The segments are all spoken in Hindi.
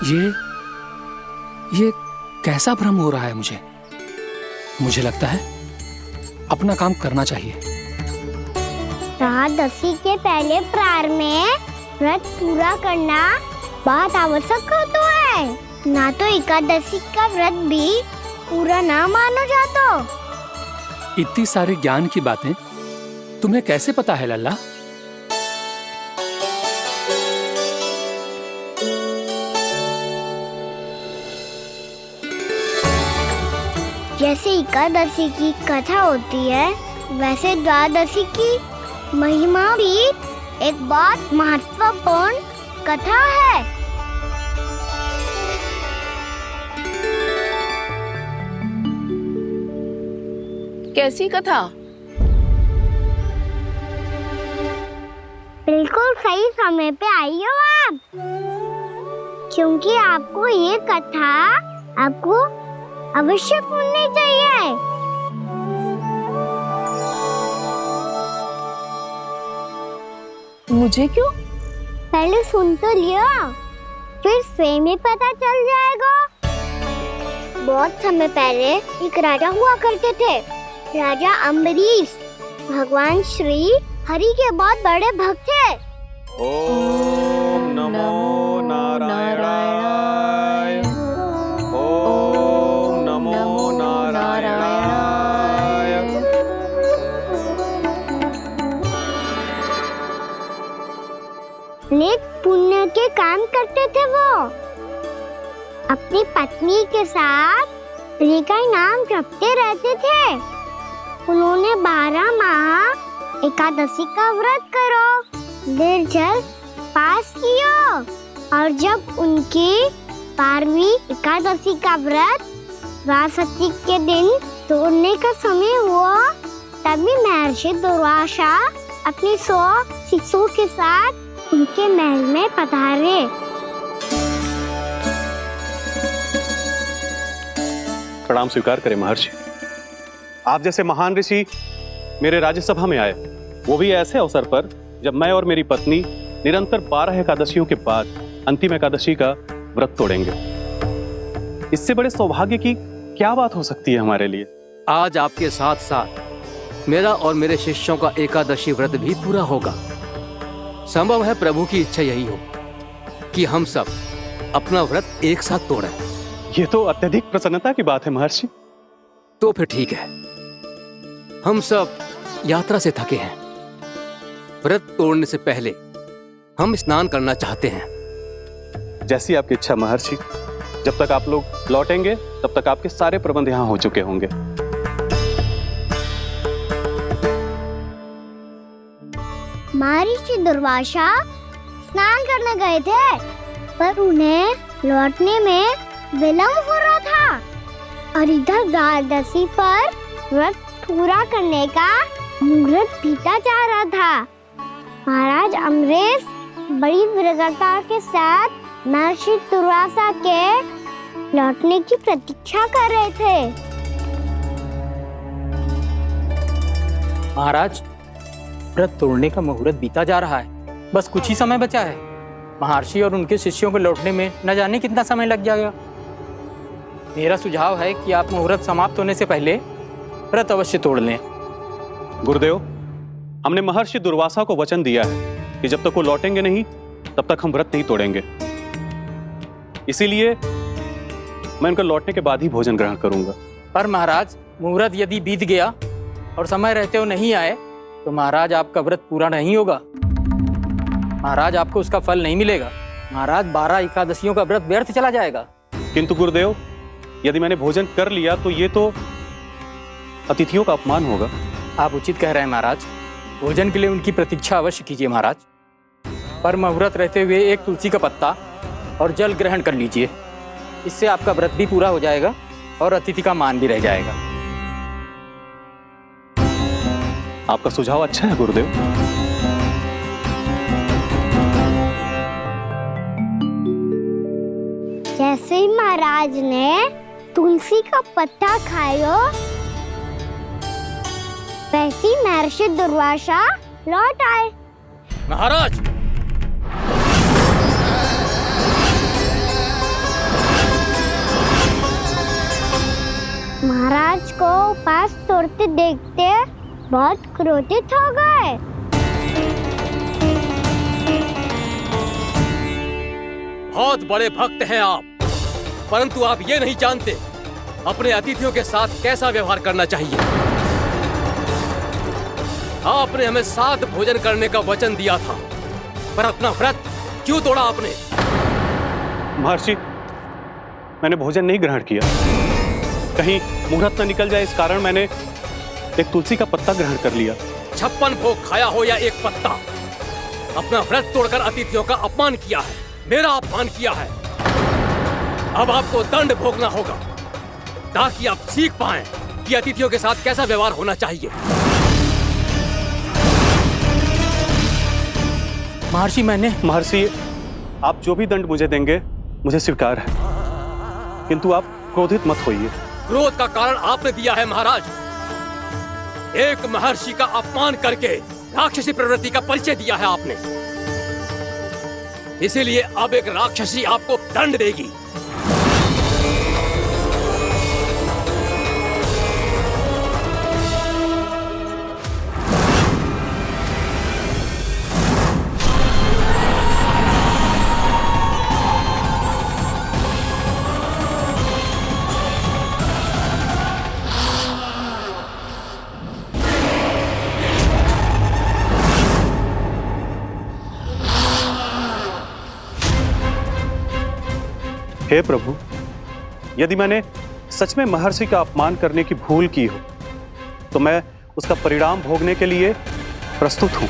ये कैसा भ्रम हो रहा है मुझे? मुझे लगता है अपना काम करना चाहिए। एकादशी के पहले प्रार में व्रत पूरा करना बहुत आवश्यक होता है, ना तो एकादशी का व्रत भी पूरा ना मानो जातो। इतनी सारी ज्ञान की बातें तुम्हें कैसे पता है लल्ला? जैसे एकादशी की कथा होती है, वैसे द्वादशी की महिमा भी एक बहुत महत्वपूर्ण कथा है। कैसी कथा? बिल्कुल सही समय पे आई हो आप, क्योंकि आपको ये कथा आपको अवश्य सुननी चाहिए। मुझे क्यों? पहले सुन तो लियो, फिर स्वयं ही पता चल जाएगा। बहुत समय पहले एक राजा हुआ करते थे, राजा अम्बरीश। भगवान श्री हरि के बहुत बड़े भक्त थे। ओम नमो नारायणाय। ओम नमो नारायणाय। नेक पुण्य के काम करते थे वो। अपनी पत्नी के साथ हरि का नाम जपते रहते थे। उन्होंने 12 माह एकादशी का व्रत करो निर्जल पास किया, और जब उनकी 12वीं एकादशी का व्रत द्वादशी के दिन तोड़ने का समय हुआ, तभी महर्षि दुर्वासा अपनी 100 शिष्यों के साथ उनके महल में पधारे। प्रणाम स्वीकार करें महर्षि। आप जैसे महान ऋषि मेरे राज्यसभा में आए, वो भी ऐसे अवसर पर जब मैं और मेरी पत्नी निरंतर 12 एकादशियों के बाद अंतिम एकादशी का व्रत तोड़ेंगे। इससे बड़े सौभाग्य की क्या बात हो सकती है हमारे लिए? आज आपके साथ साथ मेरा और मेरे शिष्यों का एकादशी व्रत भी पूरा होगा। संभव है प्रभु की इच्छा यही हो कि हम सब अपना व्रत एक साथ तोड़ें। ये तो अत्यधिक प्रसन्नता की बात है महर्षि। तो फिर ठीक है, हम सब यात्रा से थके हैं। व्रत तोड़ने से पहले हम स्नान करना चाहते हैं। जैसी आपकी इच्छा महर्षि। जब तक आप लोग लौटेंगे तब तक आपके सारे प्रबंध यहाँ हो चुके होंगे। महर्षि दुर्वासा स्नान करने गए थे, पर उन्हें लौटने में विलंब हो रहा था, और इधर द्वादशी पर व्रत पूरा करने का मुहूर्त बीता जा रहा था। महाराज अम्बरीश बड़ी विरक्ता के साथ महर्षि दुर्वासा के लौटने की प्रतीक्षा कर रहे थे। महाराज, व्रत तोड़ने का मुहूर्त बीता जा रहा है। बस कुछ ही समय बचा है। महर्षि और उनके शिष्यों को लौटने में न जाने कितना समय लग जाएगा। मेरा सुझाव है कि आप मुहूर्त समाप्त होने से पहले व्रत अवश्य तोड़ लें। गुरुदेव, हमने महर्षि दुर्वासा को वचन दिया है कि जब तक वो लौटेंगे नहीं तब तक हम व्रत नहीं तोड़ेंगे। इसीलिए मैं उनके लौटने के बाद ही भोजन ग्रहण करूंगा। पर महाराज, मुहूर्त यदि बीत गया और समय रहते हुए नहीं आए तो महाराज आपका व्रत पूरा नहीं होगा। महाराज, आपको उसका फल नहीं मिलेगा। महाराज, 12 एकादशियों का व्रत व्यर्थ चला जाएगा। किंतु गुरुदेव, यदि मैंने भोजन कर लिया तो ये तो अतिथियों का अपमान होगा। आप उचित कह रहे हैं महाराज। भोजन के लिए उनकी प्रतीक्षा अवश्य कीजिए महाराज। पर मुहूर्त रहते हुए एक तुलसी का पत्ता और जल ग्रहण कर लीजिए। इससे आपका व्रत भी पूरा हो जाएगा और अतिथि का मान भी रह जाएगा। आपका सुझाव अच्छा है गुरुदेव। जैसे ही महाराज ने तुलसी का पत्ता खाया, वैसे ही महर्षि दुर्वासा लौट आए। महाराज, को उपास तोड़ते देखते बहुत क्रोधित हो गए। बहुत बड़े भक्त हैं आप, परंतु आप ये नहीं जानते अपने अतिथियों के साथ कैसा व्यवहार करना चाहिए। आपने हमें साथ भोजन करने का वचन दिया था, पर अपना व्रत क्यों तोड़ा आपने? महर्षि, मैंने भोजन नहीं ग्रहण किया। कहीं मुहूर्त न निकल जाए इस कारण मैंने एक तुलसी का पत्ता ग्रहण कर लिया। 56 भोग खाया हो या एक पत्ता, अपना व्रत तोड़कर अतिथियों का अपमान किया है, मेरा अपमान किया है। अब आपको दंड भोगना होगा ताकि आप सीख पाएं कि अतिथियों के साथ कैसा व्यवहार होना चाहिए। महर्षि, आप जो भी दंड मुझे देंगे मुझे स्वीकार है, किंतु आप क्रोधित मत होइए। क्रोध का कारण आपने दिया है महाराज। एक महर्षि का अपमान करके राक्षसी प्रवृत्ति का परिचय दिया है आपने, इसीलिए अब एक राक्षसी आपको दंड देगी। हे प्रभु, यदि मैंने सच में महर्षि का अपमान करने की भूल की हो तो मैं उसका परिणाम भोगने के लिए प्रस्तुत हूं।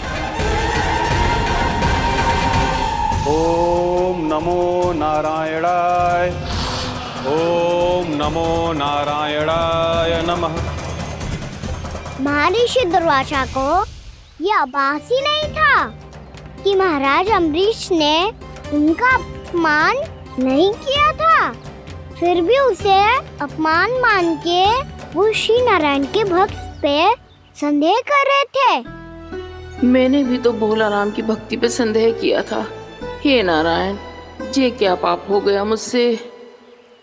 ओम नमो नारायणाय, ओम नमो नारायणाय नमः। महर्षि दुर्वासा को यह आभास ही नहीं था कि महाराज अम्बरीश ने उनका अपमान नहीं किया था, फिर भी उसे अपमान मान के वो श्री नारायण के भक्त पे संदेह कर रहे थे। मैंने भी तो भोला राम की भक्ति पे संदेह किया था। हे नारायण, ये क्या पाप हो गया मुझसे?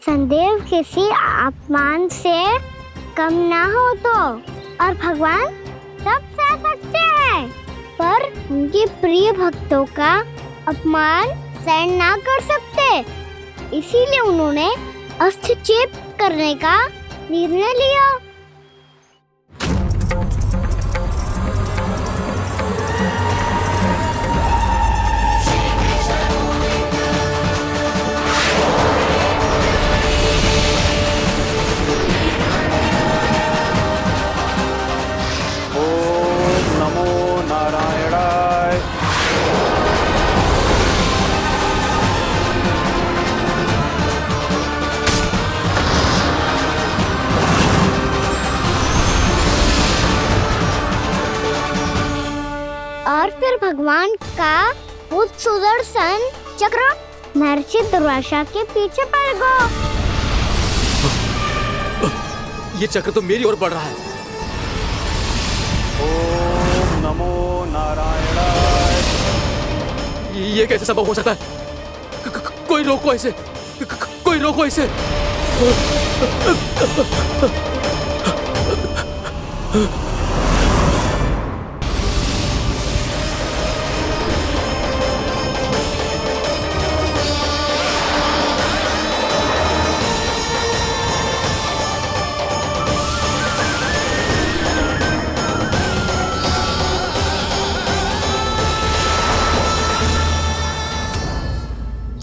संदेह किसी अपमान से कम ना हो तो, और भगवान सब सह सकते हैं, पर उनके प्रिय भक्तों का अपमान सहन ना कर सकते, इसीलिए उन्होंने अस्थिचेप करने का निर्णय लिया। ओम नमो नारायणाय। और फिर भगवान का वो सुदर्शन चक्र महर्षि दुर्वासा के पीछे पड़ गया। ये चक्र तो मेरी ओर बढ़ रहा है। ओम नमो नारायणाय। ये कैसे संभव हो सकता है? कोई रोको इसे, कोई रोको इसे।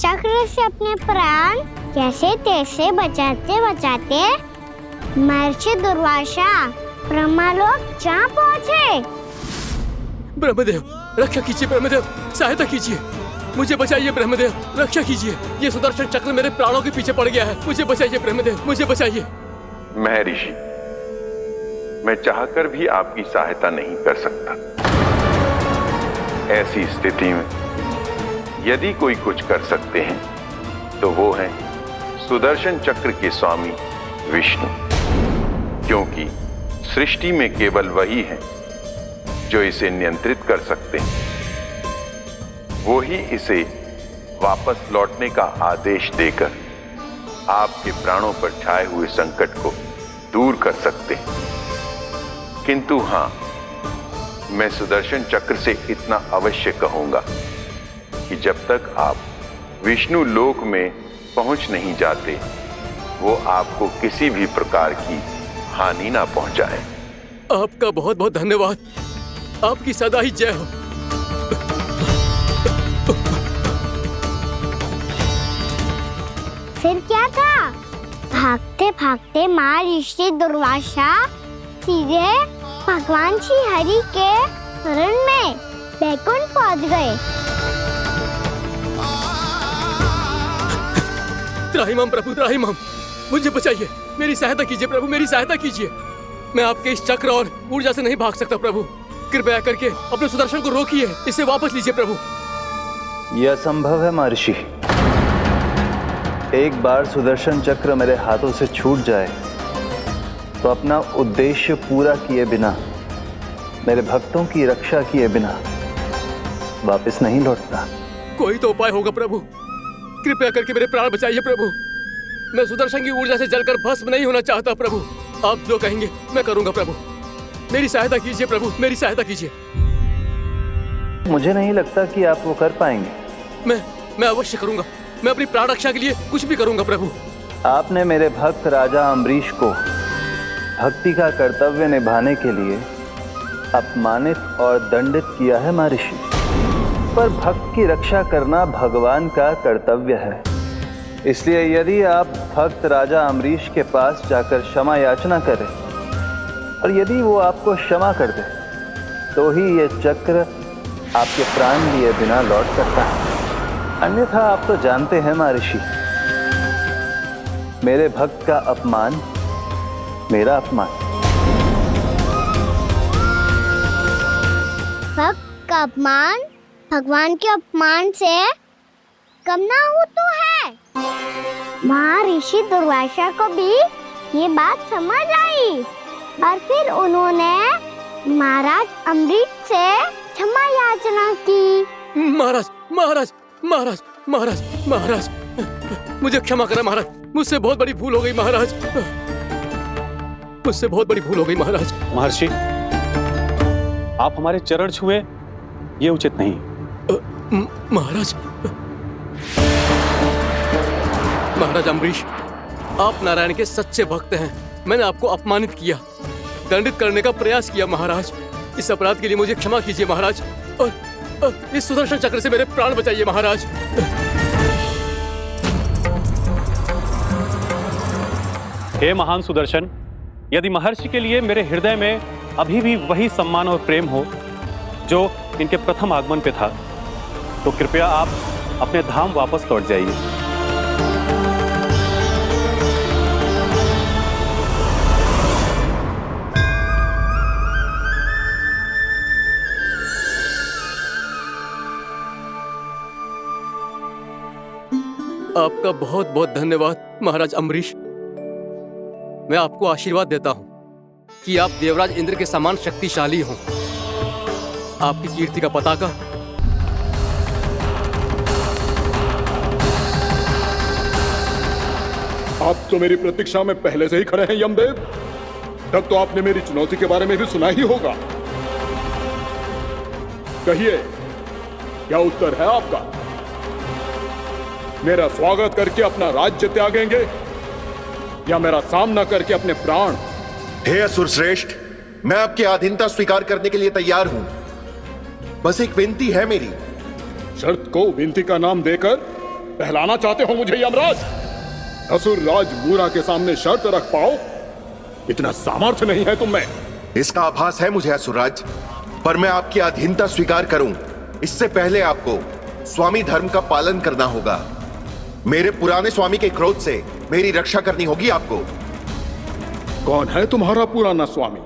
चक्र से अपने प्राण कैसे तैसे बचाते बचाते महर्षि दुर्वासा ब्रह्मलोक जा पहुँचे। ब्रह्मदेव, रक्षा कीजिए। ब्रह्मदेव, सहायता कीजिए, मुझे बचाइए। ब्रह्मदेव, रक्षा कीजिए। ये सुदर्शन चक्र मेरे प्राणों के पीछे पड़ गया है, मुझे बचाइए। ब्रह्मदेव, मुझे बचाइए। महर्षि, मैं चाहकर भी आपकी सहायता नहीं कर सकता। ऐसी स्थिति में यदि कोई कुछ कर सकते हैं तो वो है सुदर्शन चक्र के स्वामी विष्णु, क्योंकि सृष्टि में केवल वही है जो इसे नियंत्रित कर सकते हैं। वो ही इसे वापस लौटने का आदेश देकर आपके प्राणों पर छाए हुए संकट को दूर कर सकते, किंतु हां, मैं सुदर्शन चक्र से इतना अवश्य कहूंगा कि जब तक आप विष्णु लोक में पहुंच नहीं जाते, वो आपको किसी भी प्रकार की हानि ना पहुंचाए। आपका बहुत बहुत धन्यवाद। आपकी सदा ही जय हो। फिर क्या था? भागते भागते महर्षि दुर्वासा सीधे भगवान श्री हरि के शरण में बैकुंठ पहुंच गए। त्राहिमाम प्रभु, त्राहिमाम, मुझे बचाइए, मेरी सहायता कीजिए प्रभु, मेरी सहायता कीजिए। मैं आपके इस चक्र और ऊर्जा से नहीं भाग सकता प्रभु। कृपया करके अपने सुदर्शन को रोकिए, इसे वापस लीजिए प्रभु। यह असंभव है महर्षि। एक बार सुदर्शन चक्र मेरे हाथों से छूट जाए तो अपना उद्देश्य पूरा किए बिना, मेरे भक्तों की रक्षा किए बिना वापस नहीं लौटता। कोई तो उपाय होगा प्रभु, कृपया करके मेरे प्राण बचाइए प्रभु। मैं सुदर्शन की ऊर्जा से जलकर भस्म नहीं होना चाहता प्रभु। आप जो कहेंगे मैं करूंगा प्रभु। मेरी सहायता कीजिए प्रभु, मेरी सहायता कीजिए। मुझे नहीं लगता कि आप वो कर पाएंगे। मैं अवश्य करूंगा। मैं अपनी प्राण रक्षा के लिए कुछ भी करूंगा प्रभु। आपने मेरे भक्त राजा अम्बरीश को भक्ति का कर्तव्य निभाने के लिए अपमानित और दंडित किया है महर्षि, पर भक्त की रक्षा करना भगवान का कर्तव्य है। इसलिए यदि आप भक्त राजा अम्बरीश के पास जाकर क्षमा याचना करें और यदि वो आपको क्षमा कर दे, तो ही ये चक्र आपके प्राण लिए बिना लौट सकता है। अन्यथा आप तो जानते हैं महर्षि, मेरे भक्त का अपमान मेरा अपमान। भक्त का अपमान भगवान के अपमान से कम ना हो तो है। महर्षि दुर्वासा को भी ये बात समझ आई और फिर उन्होंने महाराज अम्बरीश से क्षमा याचना की। महाराज महाराज महाराज महाराज महाराज, मुझे क्षमा करें महाराज, मुझसे बहुत बड़ी भूल हो गई महाराज, मुझसे बहुत बड़ी भूल हो गई महाराज। महर्षि, आप हमारे चरण छुए ये उचित नहीं। महाराज, महाराज अम्बरीश, आप नारायण के सच्चे भक्त हैं। मैंने आपको अपमानित किया, दंडित करने का प्रयास किया महाराज। इस अपराध के लिए मुझे क्षमा कीजिए महाराज, और इस सुदर्शन चक्र से मेरे प्राण बचाइए महाराज। हे महान सुदर्शन, यदि महर्षि के लिए मेरे हृदय में अभी भी वही सम्मान और प्रेम हो जो इनके प्रथम आगमन पे था, तो कृपया आप अपने धाम वापस लौट जाइए। आपका बहुत बहुत धन्यवाद महाराज अम्बरीश। मैं आपको आशीर्वाद देता हूं कि आप देवराज इंद्र के समान शक्तिशाली हों। आपकी कीर्ति का पताका आप तो मेरी प्रतीक्षा में पहले से ही खड़े हैं यमदेव। तब तो आपने मेरी चुनौती के बारे में भी सुना ही होगा। कहिए, क्या उत्तर है आपका? मेरा स्वागत करके अपना राज्य त्यागेंगे या मेरा सामना करके अपने प्राण? हे असुर श्रेष्ठ, मैं आपकी अधीनता स्वीकार करने के लिए तैयार हूं। बस एक विनती है मेरी। शर्त को विनती का नाम देकर पहलाना चाहते हो मुझे यमराज? असुर राज मूरा के सामने शर्त रख पाओ, इतना सामर्थ्य नहीं है तुम में। इसका आभास है मुझे असुरराज, पर मैं आपकी अधीनता स्वीकार करूं इससे पहले आपको स्वामी धर्म का पालन करना होगा। मेरे पुराने स्वामी के क्रोध से मेरी रक्षा करनी होगी आपको। कौन है तुम्हारा पुराना स्वामी?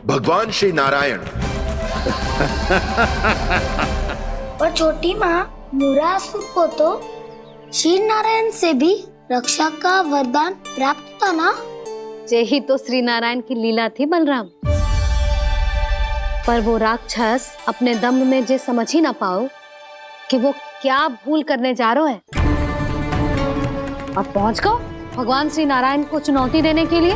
भगवान श्री नारायण। और छोटी माँ मूरासुर को तो श्री नारायण से भी रक्षा का वरदान प्राप्त था ना? यही तो श्री नारायण की लीला थी बलराम। पर वो राक्षस अपने दम में जे समझ ही ना पाओ कि वो क्या भूल करने जा रहे हैं। अब पहुंच गो भगवान श्री नारायण को चुनौती देने के लिए।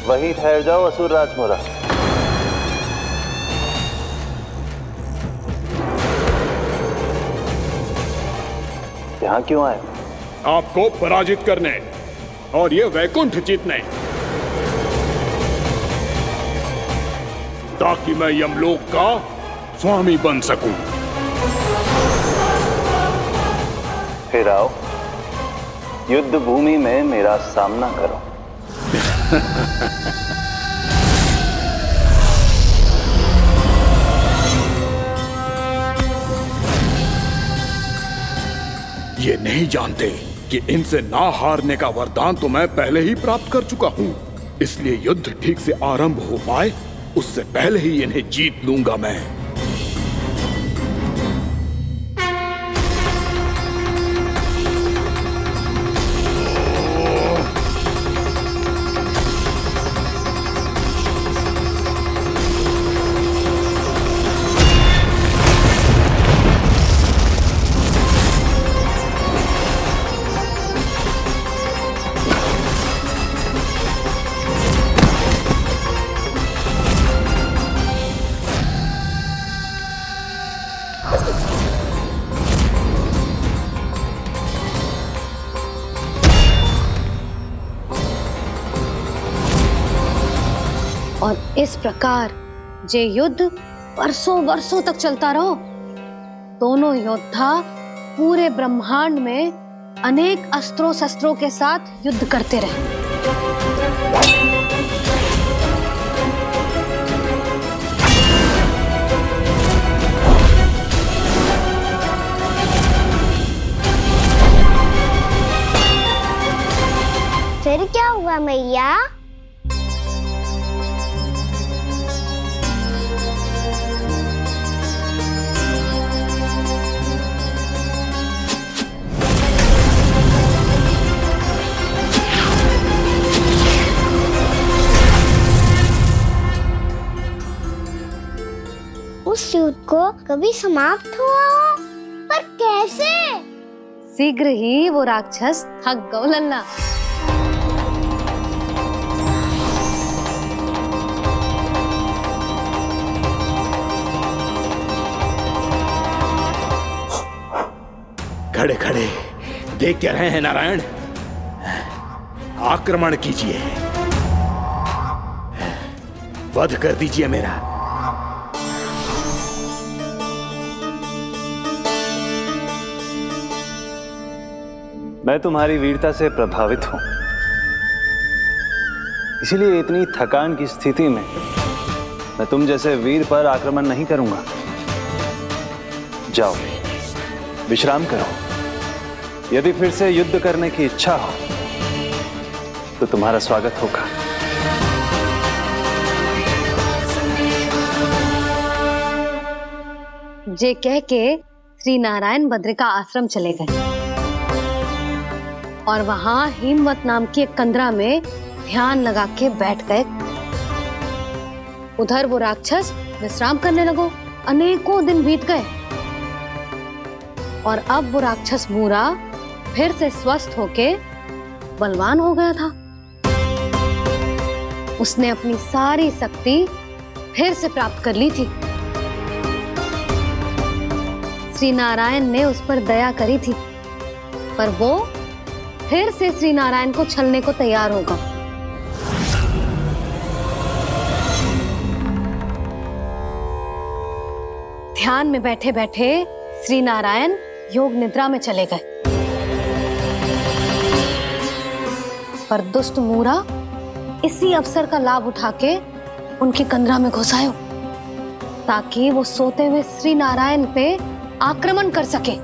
वहीं ठहर जाओ असुर राजमोरा। यहाँ क्यों आए? आपको पराजित करने और ये वैकुंठ जीतने, ताकि मैं यमलोक का स्वामी बन सकूं। फिर आओ, युद्ध भूमि में मेरा सामना करो। ये नहीं जानते कि इनसे ना हारने का वरदान तो मैं पहले ही प्राप्त कर चुका हूं, इसलिए युद्ध ठीक से आरंभ हो पाए उससे पहले ही इन्हें जीत लूंगा मैं। और इस प्रकार जे युद्ध वर्षों वर्षों तक चलता रहो। दोनों योद्धा पूरे ब्रह्मांड में अनेक अस्त्रों शस्त्रों के साथ युद्ध करते रहे। फिर क्या हुआ मैया? उस युद्ध को कभी समाप्त हुआ हो, पर कैसे? शीघ्र ही वो राक्षस थक गौ लल्ला। खड़े खड़े देख क्या रहे हैं नारायण? आक्रमण कीजिए, वध कर दीजिए मेरा। मैं तुम्हारी वीरता से प्रभावित हूं, इसीलिए इतनी थकान की स्थिति में मैं तुम जैसे वीर पर आक्रमण नहीं करूंगा। जाओ विश्राम करो। यदि फिर से युद्ध करने की इच्छा हो तो तुम्हारा स्वागत होगा। जे कह के श्री नारायण बद्रिका आश्रम चले गए और वहां हिमवत नाम की एक कंदरा में ध्यान लगा के बैठ गए। उधर वो राक्षस विश्राम करने लगो। अनेकों दिन बीत गए और अब वो राक्षस मूरा फिर से स्वस्थ होके बलवान हो गया था। उसने अपनी सारी शक्ति फिर से प्राप्त कर ली थी। श्री नारायण ने उस पर दया करी थी, पर वो फिर से श्री नारायण को छलने को तैयार होगा। ध्यान में बैठे बैठे श्री नारायण योग निद्रा में चले गए, पर दुष्ट मूरा इसी अवसर का लाभ उठा के उनकी कंदरा में घुस आयो, ताकि वो सोते हुए श्री नारायण पे आक्रमण कर सके।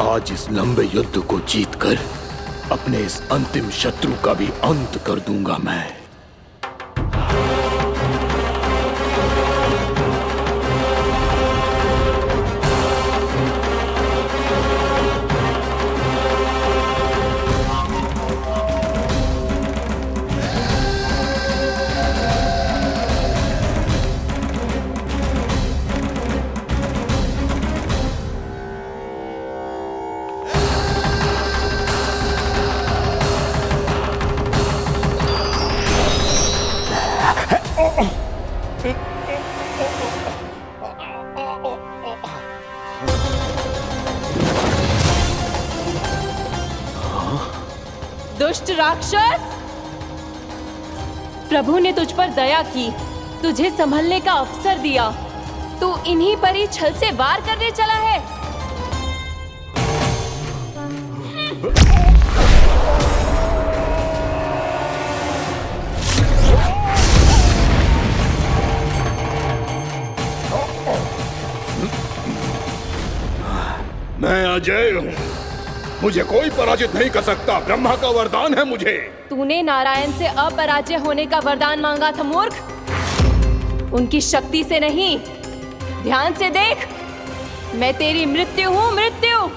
आज इस लंबे युद्ध को जीतकर अपने इस अंतिम शत्रु का भी अंत कर दूंगा मैं। दुष्ट राक्षस! प्रभु ने तुझ पर दया की, तुझे संभलने का अवसर दिया। तू इन्हीं पर ही छल से वार करने चला है। मैं अजय हूँ, मुझे कोई पराजित नहीं कर सकता। ब्रह्मा का वरदान है मुझे। तूने नारायण से अपराजय होने का वरदान मांगा था मूर्ख, उनकी शक्ति से नहीं। ध्यान से देख, मैं तेरी मृत्यु हूँ, मृत्यु।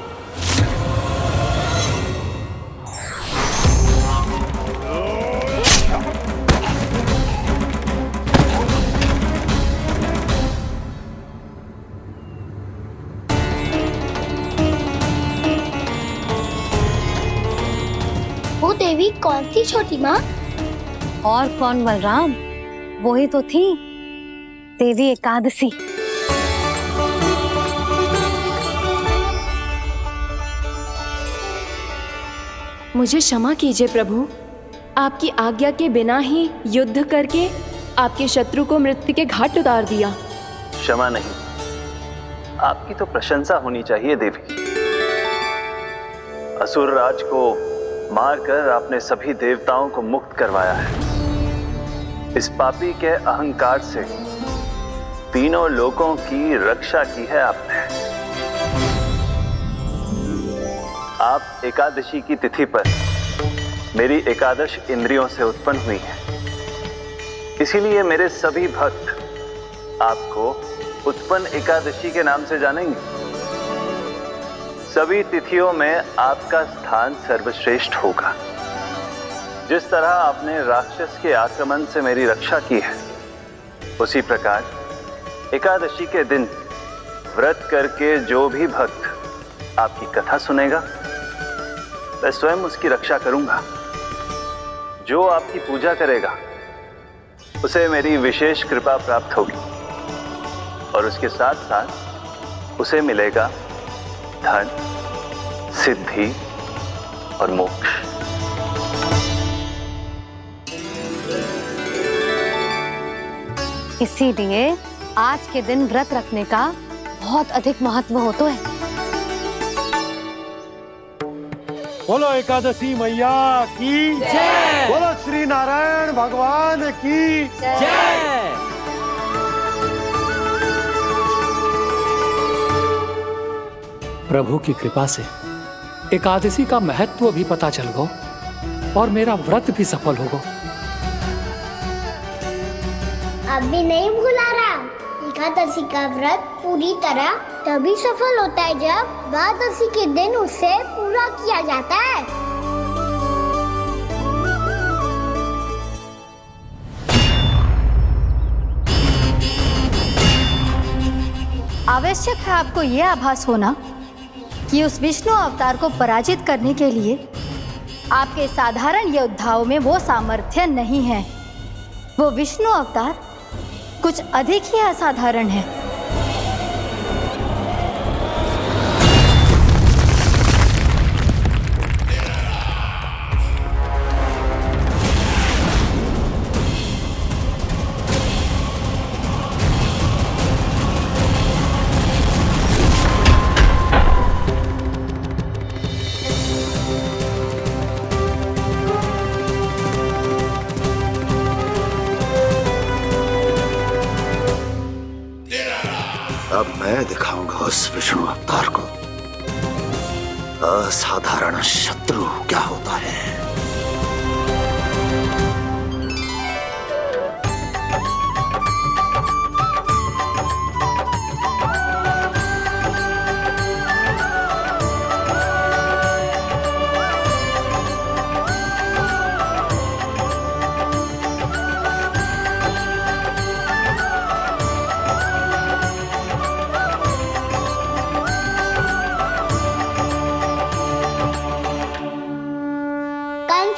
वो देवी कौन थी छोटी माँ? और कौन बलराम, वही तो थी देवी एकादशी। मुझे क्षमा कीजिए प्रभु, आपकी आज्ञा के बिना ही युद्ध करके आपके शत्रु को मृत्यु के घाट उतार दिया। क्षमा नहीं, आपकी तो प्रशंसा होनी चाहिए देवी। असुर राज को मारकर आपने सभी देवताओं को मुक्त करवाया है। इस पापी के अहंकार से तीनों लोकों की रक्षा की है आपने। आप एकादशी की तिथि पर मेरी एकादश इंद्रियों से उत्पन्न हुई हैं। इसीलिए मेरे सभी भक्त आपको उत्पन्न एकादशी के नाम से जानेंगे। सभी तिथियों में आपका स्थान सर्वश्रेष्ठ होगा। जिस तरह आपने राक्षस के आक्रमण से मेरी रक्षा की है, उसी प्रकार एकादशी के दिन व्रत करके जो भी भक्त आपकी कथा सुनेगा, मैं स्वयं उसकी रक्षा करूंगा। जो आपकी पूजा करेगा उसे मेरी विशेष कृपा प्राप्त होगी और उसके साथ साथ उसे मिलेगा धन, सिद्धि और मोक्ष। इसीलिए आज के दिन व्रत रखने का बहुत अधिक महत्व होता है। बोलो एकादशी मैया की जय। बोलो श्री नारायण भगवान की जय। प्रभु की कृपा से एकादशी का महत्व भी पता चल गो और मेरा व्रत भी सफल हो गो। अभी नहीं भूला रहा, एकादशी का व्रत पूरी तरह तभी सफल होता है जब द्वादशी के दिन उसे पूरा किया जाता है। आवश्यक है आपको यह आभास होना कि उस विष्णु अवतार को पराजित करने के लिए आपके साधारण योद्धाओं में वो सामर्थ्य नहीं है। वो विष्णु अवतार कुछ अधिक ही असाधारण है। अब मैं दिखाऊंगा उस विष्णु अवतार को असाधारण शत्रु क्या होता है।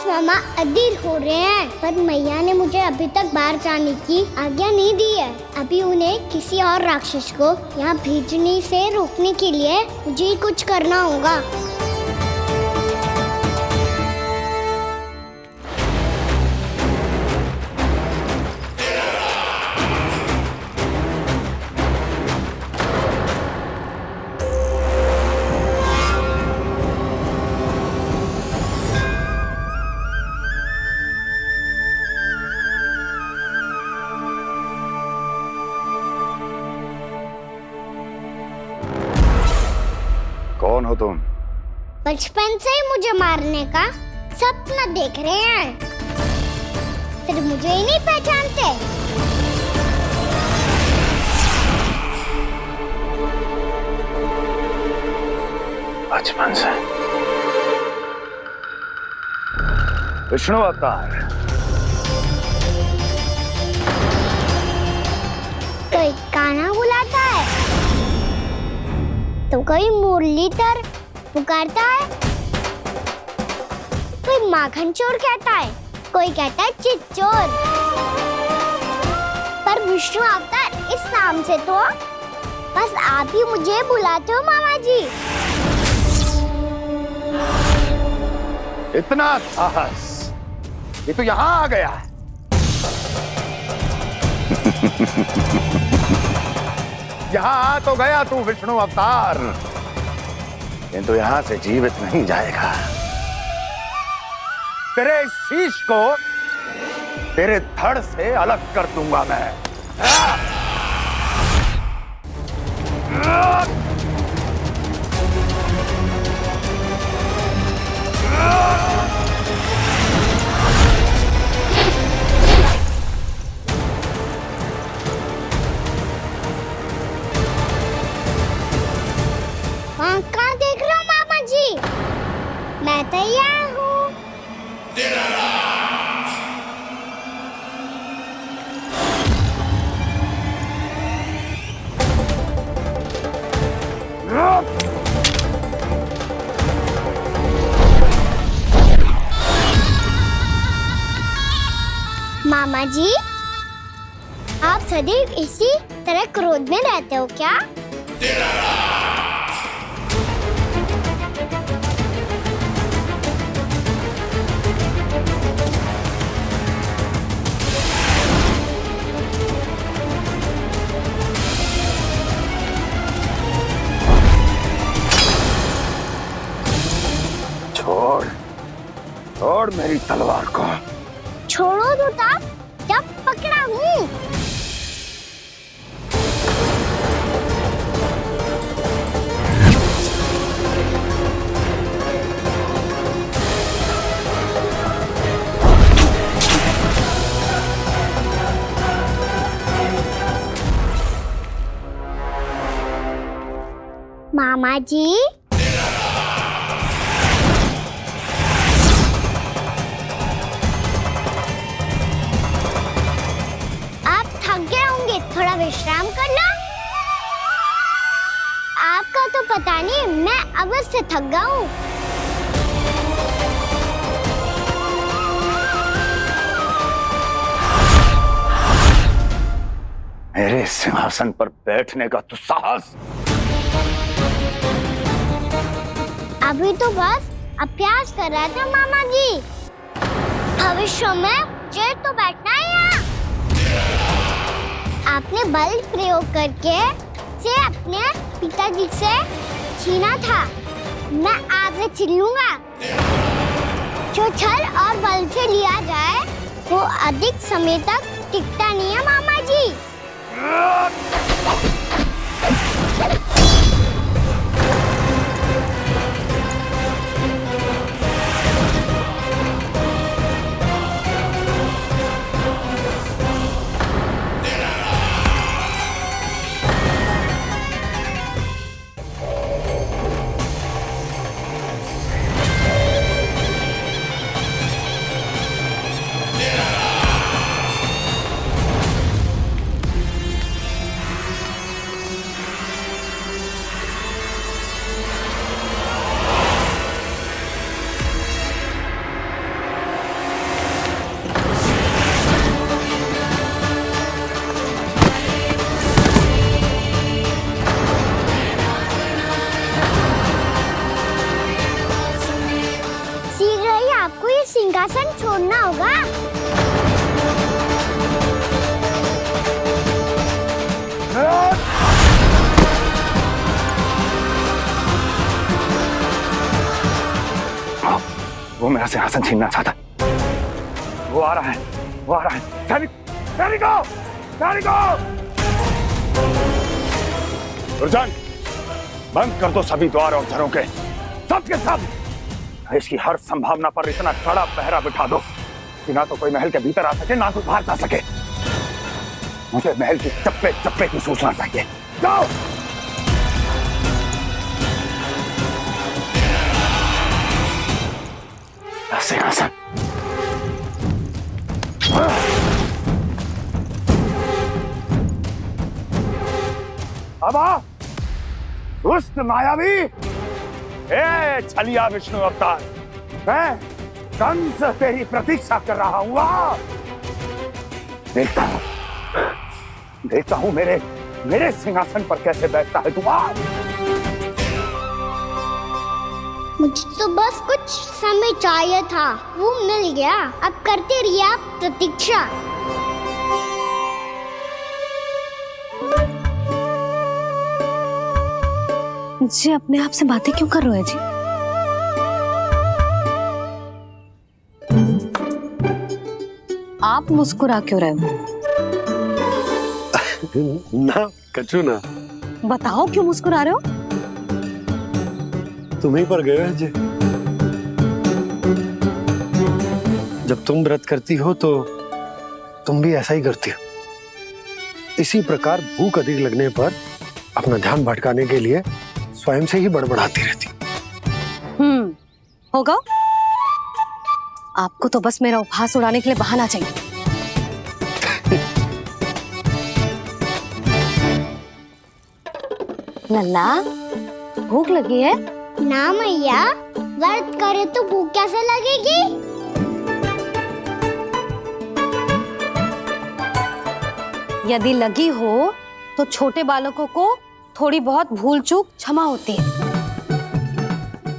मामा अधीर हो रहे हैं, पर मैया ने मुझे अभी तक बाहर जाने की आज्ञा नहीं दी है। अभी उन्हें किसी और राक्षस को यहाँ भेजने से रोकने के लिए मुझे कुछ करना होगा। कौन हो तुम? बचपन से ही मुझे मारने का सपना देख रहे हैं, फिर मुझे ही नहीं पहचानते। बचपन से विष्णु अवतार। कोई कान्हा बुलाता है तो कोई मुरलीधर पुकारता है, कोई माखन चोर कहता है, कोई कहता है चिच्चोर। पर विष्णु अवतार इस नाम से तो बस आप ही मुझे बुलाते हो मामा जी। इतना साहस, ये तो यहाँ आ गया है। यहाँ आ तो गया तू विष्णु अवतार, किंतु यहाँ से जीवित नहीं जाएगा। तेरे इस शीश को तेरे धड़ से अलग कर दूंगा मैं। कहाँ देख रहे हो मामा जी? मैं तैयार हूँ। मामा जी, आप सदैव इसी तरह क्रोध में रहते हो क्या? छोड़, छोड़ मेरी तलवार को। छोड़ो तो तब जब पकड़ा हूँ। मामा जी, थोड़ा विश्राम कर लो। आपका तो पता नहीं, मैं अवश्य थक गया हूँ। मेरे सिंहासन पर बैठने का तू साहस? अभी तो बस अभ्यास कर रहा था मामा जी। भविष्य में मुझे तो बैठना है यहाँ। आपने बल प्रयोग करके से अपने पिताजी से छीना था, मैं आपसे छीन लूंगा। जो छल और बल से लिया जाए वो अधिक समय तक टिकता नहीं है मामा जी। सिंहासन छोड़ना होगा। वो मेरा सिंहासन छीनना चाहता। वो आ रहा है, वो आ रहा है। सैनिकों! दुर्जन, बंद कर दो सभी द्वार और घरों के सब के सब। इसकी हर संभावना पर इतना कड़ा पहरा बिठा दो कि ना तो कोई महल के भीतर आ सके, ना कोई बाहर जा सके। मुझे महल की चप्पे चप्पे की सूचना चाहिए। जाओ। सिंहासन। अब आ दुष्ट मायावी, छलिया विष्णु अवतार, मैं कंस तेरी प्रतीक्षा कर रहा हूं। देखता हूं मेरे सिंहासन पर कैसे बैठता है तू। मुझे तो बस कुछ समय चाहिए था, वो मिल गया। अब करते रहिए आप प्रतीक्षा। जी अपने आप से बातें क्यों कर रहे हो जी? आप मुस्कुरा क्यों रहे हो? ना कछु ना। बताओ क्यों मुस्कुरा रहे हो? तुम्हीं पर गए हैं जी। जब तुम व्रत करती हो तो तुम भी ऐसा ही करती हो। इसी प्रकार भूख अधिक लगने पर अपना ध्यान भटकाने के लिए स्वयं से ही बड़बड़ाती रहती। होगा। आपको तो बस मेरा उपहास उड़ाने के लिए बहाना चाहिए। लल्ला भूख लगी है? ना मैया, व्रत करे तो भूख कैसे लगेगी? यदि लगी हो तो छोटे बालकों को थोड़ी बहुत भूल चूक क्षमा होती है।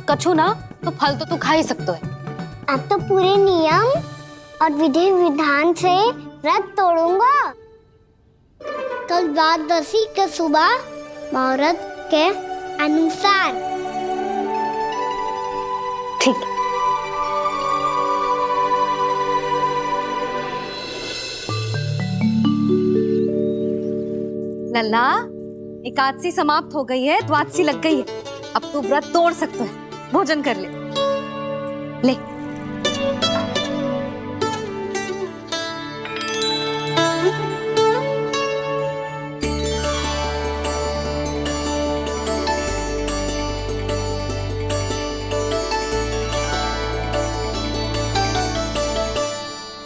कछु ना तो फल तो तू खा ही सकते है। अब तो पूरे नियम और विधि विधान से व्रत तोड़ूंगा। कल द्वादशी के सुबह मुहूर्त के अनुसार। ठीक। लल्ला एकादशी समाप्त हो गई है, द्वादशी लग गई है। अब तू व्रत तोड़ सकते है। भोजन कर ले। ले।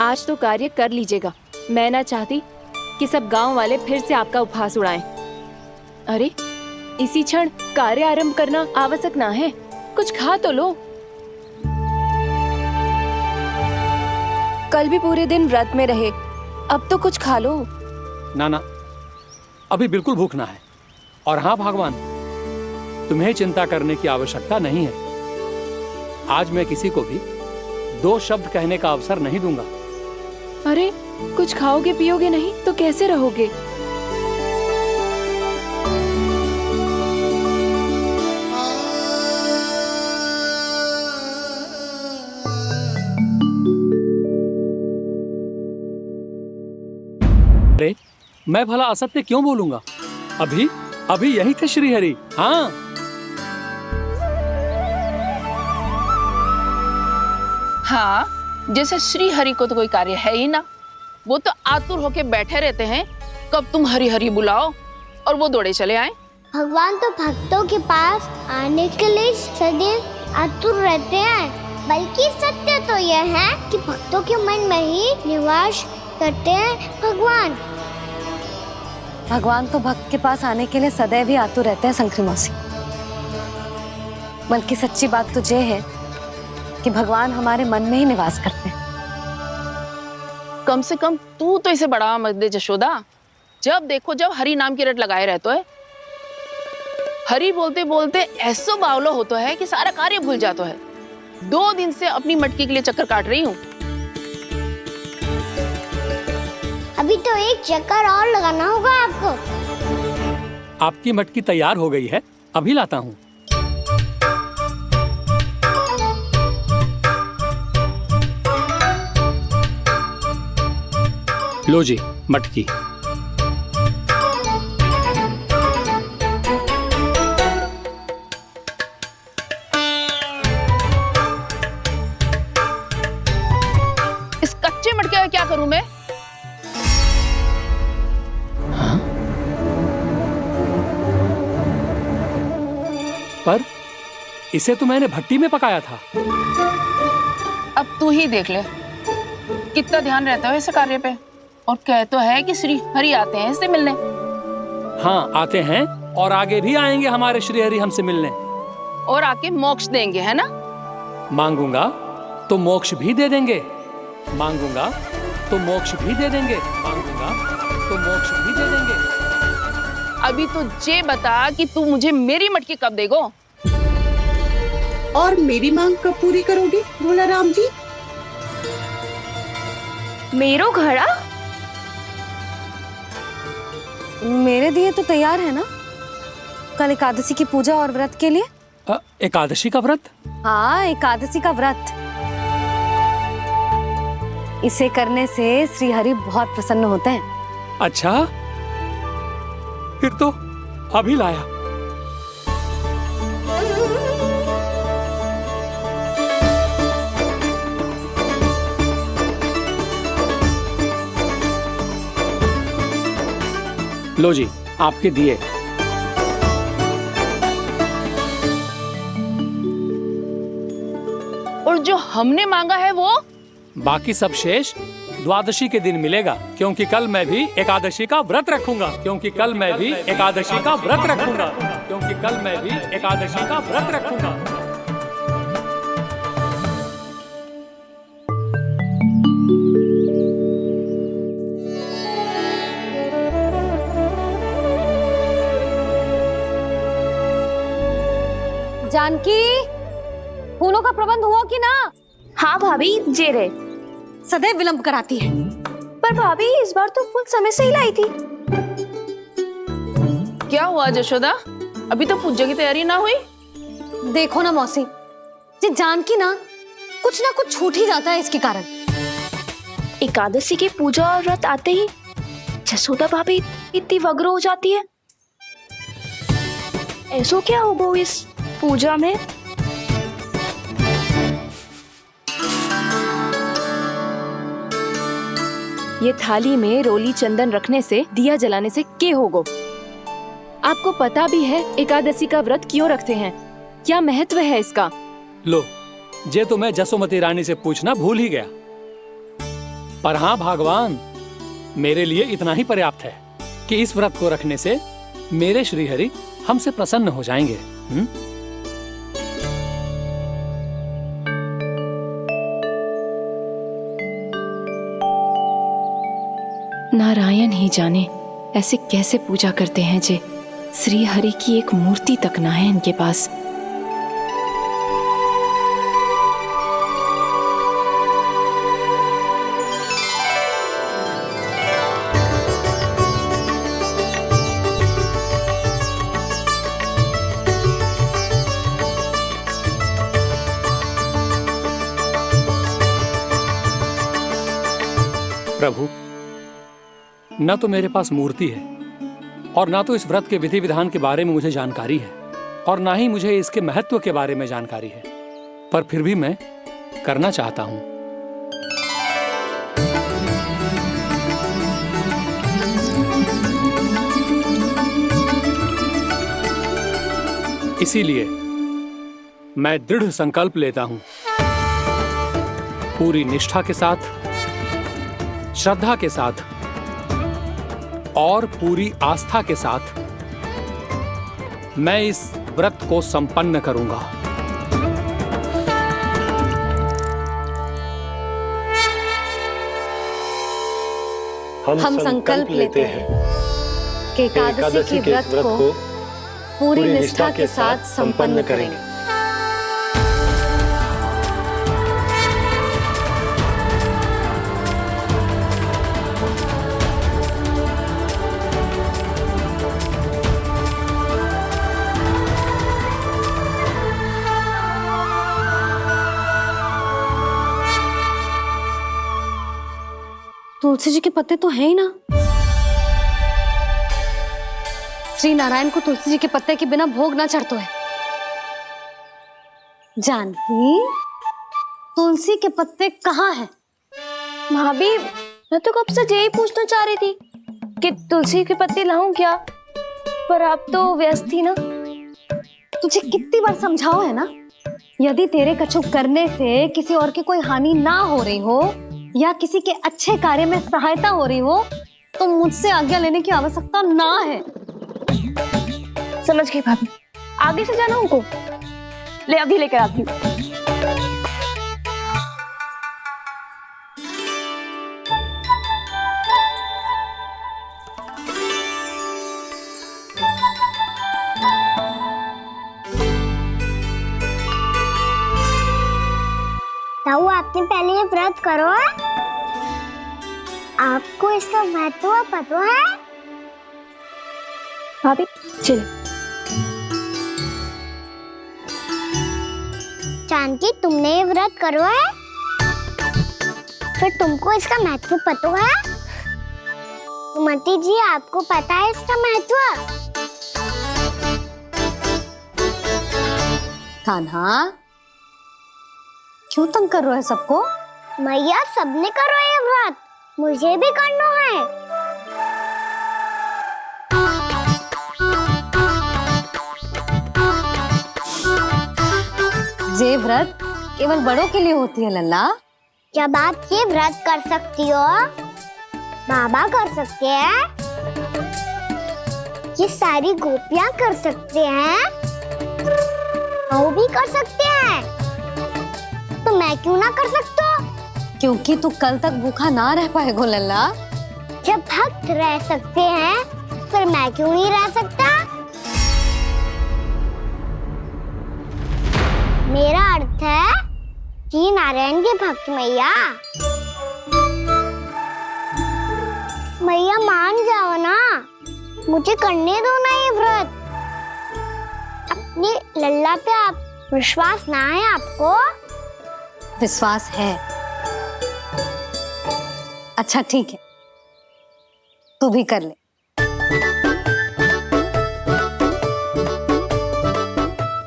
आज तो कार्य कर लीजिएगा। मैं ना चाहती कि सब गांव वाले फिर से आपका उपहास उड़ाएं। अरे इसी क्षण कार्य आरंभ करना आवश्यक ना है। कुछ खा तो लो। कल भी पूरे दिन व्रत में रहे, अब तो कुछ खा लो। ना ना, अभी बिल्कुल भूख ना है। और हाँ भगवान, तुम्हें चिंता करने की आवश्यकता नहीं है। आज मैं किसी को भी 2 शब्द कहने का अवसर नहीं दूंगा। अरे कुछ खाओगे पियोगे नहीं तो कैसे रहोगे? अरे मैं भला असत्य क्यों बोलूंगा? अभी यही थे श्रीहरि। हाँ, हाँ, जैसे श्री हरि को तो कोई कार्य है ही ना। वो तो आतुर होके बैठे रहते हैं कब तुम हरि हरि बुलाओ और वो दौड़े चले आए। भगवान तो भक्तों के पास आने के लिए सदैव आतुर रहते हैं। बल्कि सत्य तो यह है कि भक्तों के मन में ही निवास करते हैं भगवान। भगवान तो भक्त के पास आने के लिए सदैव ही आतुर रहते हैं शंकरी मौसी। बल्कि सच्ची बात तो ये है कि भगवान हमारे मन में ही निवास करते हैं। कम से कम तू तो इसे बढ़ावा मत दे जशोदा। जब देखो जब हरि नाम की रट लगाए रहते है। हरि बोलते बोलते ऐसो बावलो होता है कि सारा कार्य भूल जाता है। 2 दिन से अपनी मटकी के लिए चक्कर काट रही हूँ। अभी तो एक चक्कर और लगाना होगा आपको। आपकी मटकी तैयार हो गई है, अभी लाता हूँ। लो जी मटकी। दूसरे मटके का क्या करूं मैं? पर इसे तो मैंने भट्टी में पकाया था। अब तू ही देख ले कितना ध्यान रहता है इस कार्य पे। और कह तो है कि श्री हरि आते हैं इससे मिलने। हाँ, आते हैं और आगे भी आएंगे हमारे श्री हरि हमसे मिलने। और आके मोक्ष देंगे, है ना? मांगूंगा तो मोक्ष भी दे देंगे, मांगूंगा तो मोक्ष भी दे देंगे, मांगूंगा तो मोक्ष भी दे देंगे। अभी तो ये बता कि तू मुझे मेरी मटकी कब देगो? और मेरी मांग कब पूरी करोगी भोला राम जी? मेरो घड़ा मेरे दिए तो तैयार है ना कल एकादशी की पूजा और व्रत के लिए? एकादशी का व्रत? हाँ, एकादशी का व्रत। इसे करने से श्री हरि बहुत प्रसन्न होते हैं। अच्छा, फिर तो अभी लाया। लो जी, आपके दिए। और जो हमने मांगा है वो? बाकी सब शेष द्वादशी के दिन मिलेगा, क्योंकि कल मैं भी एकादशी का व्रत रखूंगा, क्योंकि कल मैं भी एकादशी का व्रत रखूंगा, क्योंकि कल मैं भी एकादशी का व्रत रखूंगा। जानकी, फूलों का प्रबंध हुआ कि ना? हाँ भाभी, जे रहे। सदैव विलंब कराती है। पर भाभी इस बार तो फूल समय से ही लाई थी। क्या हुआ जशोदा? अभी तो पूजा की तैयारी ना हुई? देखो ना मौसी, ये जानकी ना कुछ छूट ही जाता है इसके कारण। एकादशी की पूजा और व्रत आते ही जसोदा भाभी इतनी वग्र हो जाती है। ऐसो क्या हो गो इस पूजा में? ये थाली में रोली चंदन रखने से, दिया जलाने से के होगो? आपको पता भी है एकादशी का व्रत क्यों रखते हैं? क्या महत्व है इसका? लो, जे तो मैं जसोमती रानी से पूछना भूल ही गया। पर हाँ भगवान, मेरे लिए इतना ही पर्याप्त है कि इस व्रत को रखने से मेरे श्रीहरि हमसे प्रसन्न हो जाएंगे। नारायण ही जाने ऐसे कैसे पूजा करते हैं जे श्री हरि की एक मूर्ति तक ना है इनके पास। प्रभु, न तो मेरे पास मूर्ति है और ना तो इस व्रत के विधि विधान के बारे में मुझे जानकारी है और ना ही मुझे इसके महत्व के बारे में जानकारी है, पर फिर भी मैं करना चाहता हूं। इसीलिए मैं दृढ़ संकल्प लेता हूं, पूरी निष्ठा के साथ, श्रद्धा के साथ और पूरी आस्था के साथ मैं इस व्रत को संपन्न करूंगा। हम संकल्प लेते हैं कि एकादशी के व्रत को पूरी निष्ठा के साथ संपन्न करेंगे। तुलसी जी के पत्ते तो हैं ही ना। श्री नारायण को तुलसी जी के पत्ते के बिना भोग ना चढ़तो है। जानकी, तुलसी के पत्ते कहाँ हैं? भाभी, मैं तो कब से यही पूछना चाह रही थी कि तुलसी की पत्ती लाऊं क्या, पर आप तो व्यस्त थी ना। तुझे कितनी बार समझाओ है ना, यदि तेरे कछु करने से किसी और की कोई हानि ना हो रही हो या किसी के अच्छे कार्य में सहायता हो रही हो तो मुझसे आज्ञा लेने की आवश्यकता ना है। समझ गई भाभी, आगे से जाना उनको, ले अभी लेकर आती हूँ। ताऊ, आपने पहले ये व्रत करो है? आपको इसका महत्व पता है? भाभी चल। जानकी, तुमने ये व्रत करो है? फिर तुमको इसका महत्व पता है? सुमति जी, आपको पता है इसका महत्व? कान्हा, क्यों तंग कर रहे हो सबको? मैया, सबने करो ये व्रत, मुझे भी करना है। ये व्रत केवल बड़ों के लिए होती है लल्ला। जब आप ये व्रत कर सकती हो, बाबा कर सकते हैं, ये सारी गोपियां कर सकते हैं, वो भी कर सकते हैं, तो मैं क्यों ना कर सकता? क्योंकि तू कल तक भूखा ना रह पाएगो लल्ला। जब भक्त रह सकते हैं, फिर मैं क्यों नहीं रह सकता? मेरा अर्थ है कि नारायण के भक्त मैया, मैया मान जाओ ना, मुझे करने दो ना ये व्रत। अपनी लल्ला पे आप विश्वास ना है आपको? विश्वास है। अच्छा ठीक है, तू भी कर ले।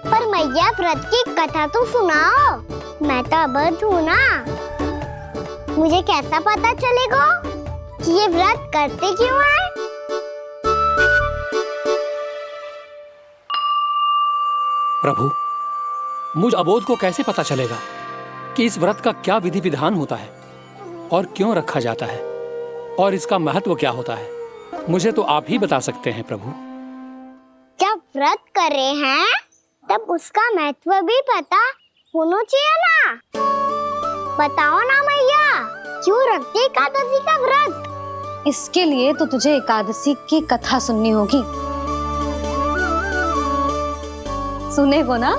पर मैया, व्रत की कथा तो सुनाओ, मैं तो अबध हूँ ना, मुझे कैसा पता चलेगा कि ये व्रत करते क्यों हैं? प्रभु, मुझ अबोध को कैसे पता चलेगा कि इस व्रत का क्या विधि विधान होता है और क्यों रखा जाता है और इसका महत्व क्या होता है? मुझे तो आप ही बता सकते हैं प्रभु। जब व्रत कर रहे हैं तब उसका महत्व भी पता होना चाहिए ना। बताओ ना मैया, क्यों रखते एकादशी का व्रत? इसके लिए तो तुझे एकादशी की कथा सुननी होगी। सुनेगो ना?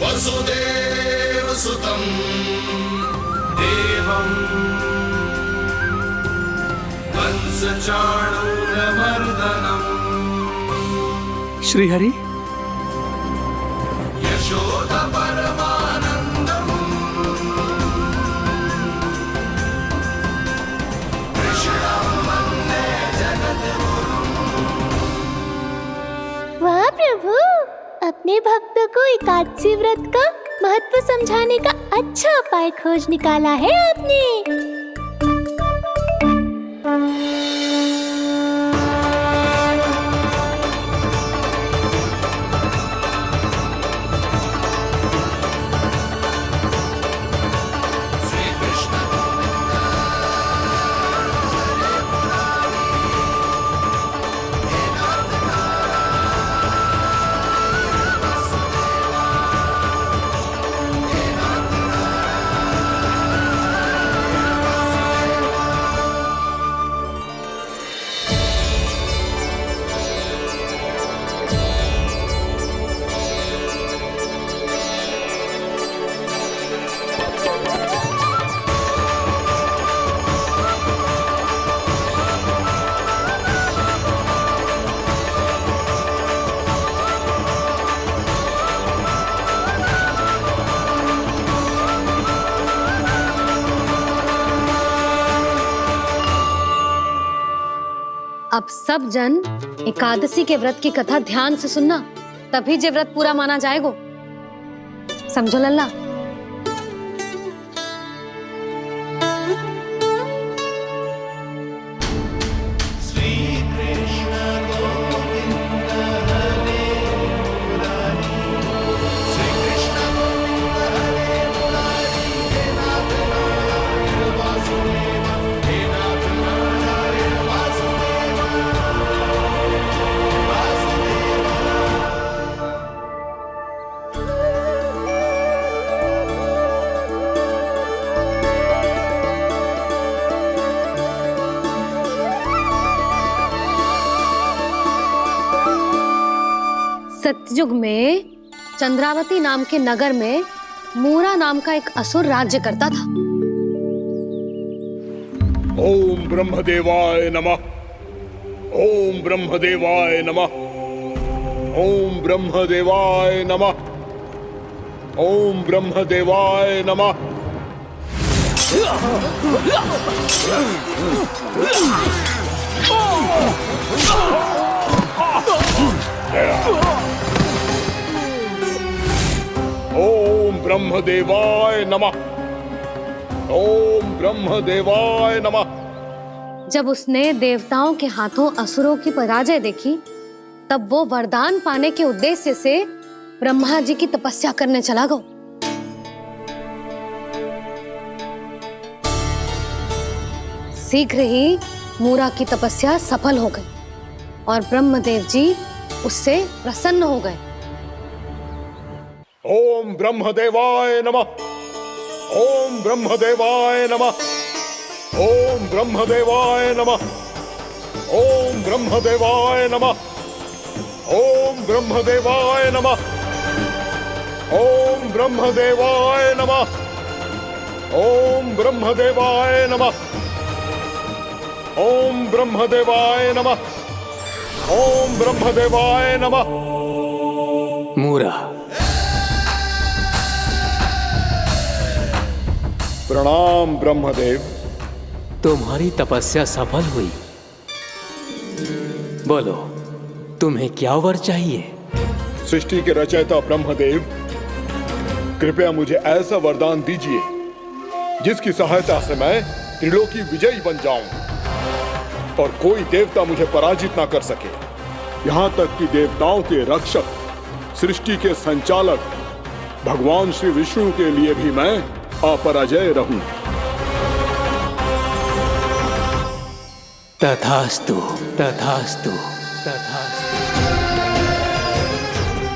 वसुदेव सुतं देवं कंसचाणूरमर्दनम् श्रीहरि, यशोदा परमानंदम् कृष्णं वन्दे जगद्गुरुम्। वाह प्रभु, अपने भक्तों को एकादशी व्रत का महत्व समझाने का अच्छा उपाय खोज निकाला है आपने। अब सब जन एकादशी के व्रत की कथा ध्यान से सुनना, तभी जे व्रत पूरा माना जाएगो। समझो लल्ला। सतयुग में चंद्रावती नाम के नगर में मूरा नाम का एक असुर राज्य करता था। ओम ब्रह्मदेवाय नमः। ओम ब्रह्मदेवाय नमः। ओम ब्रह्मदेवाय नमः। ओम ब्रह्मदेवाय नमः। ओम ब्रह्मदेवाय नमः। ओम ब्रह्मदेवाय नमः। जब उसने देवताओं के हाथों असुरों की पराजय देखी, तब वो वरदान पाने के उद्देश्य से ब्रह्मा जी की तपस्या करने चला गया। शीघ्र ही मूरा की तपस्या सफल हो गई और ब्रह्मदेव जी उससे प्रसन्न हो गए। ओम ब्रह्मदेवाय नमः। ओम ब्रह्मदेवाय नमः। ओम ब्रह्मदेवाय नमः। ओम ब्रह्मदेवाय नमः। ओम ब्रह्मदेवाय नमः। ओम ब्रह्मदेवाय नमः। ओम ब्रह्मदेवाय नमः। ओम ब्रह्मदेवाय नमः। ओम ब्रह्मदेवाय नमः। मूरा, प्रणाम ब्रह्मदेव। तुम्हारी तपस्या सफल हुई। बोलो, तुम्हें क्या वर चाहिए? सृष्टि के रचयिता ब्रह्मदेव, कृपया मुझे ऐसा वरदान दीजिए जिसकी सहायता से मैं त्रिलोकी विजयी बन जाऊं और कोई देवता मुझे पराजित ना कर सके। यहां तक कि देवताओं के रक्षक, सृष्टि के संचालक भगवान श्री विष्णु के लिए भी मैं अपराजय रहूं। तथास्तु, तथास्तु, तथास्तु।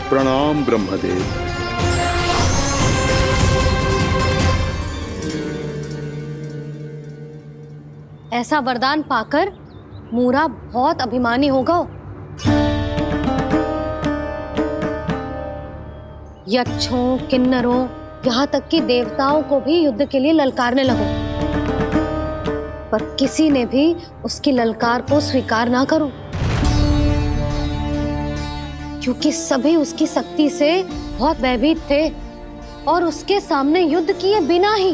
प्रणाम ब्रह्मदेव। ऐसा वरदान पाकर मूरा बहुत अभिमानी होगा। यक्षों, किन्नरों, यहाँ तक कि देवताओं को भी युद्ध के लिए ललकारने लगा, पर किसी ने भी उसकी ललकार को स्वीकार ना करो, क्योंकि सभी उसकी शक्ति से बहुत भयभीत थे और उसके सामने युद्ध किए बिना ही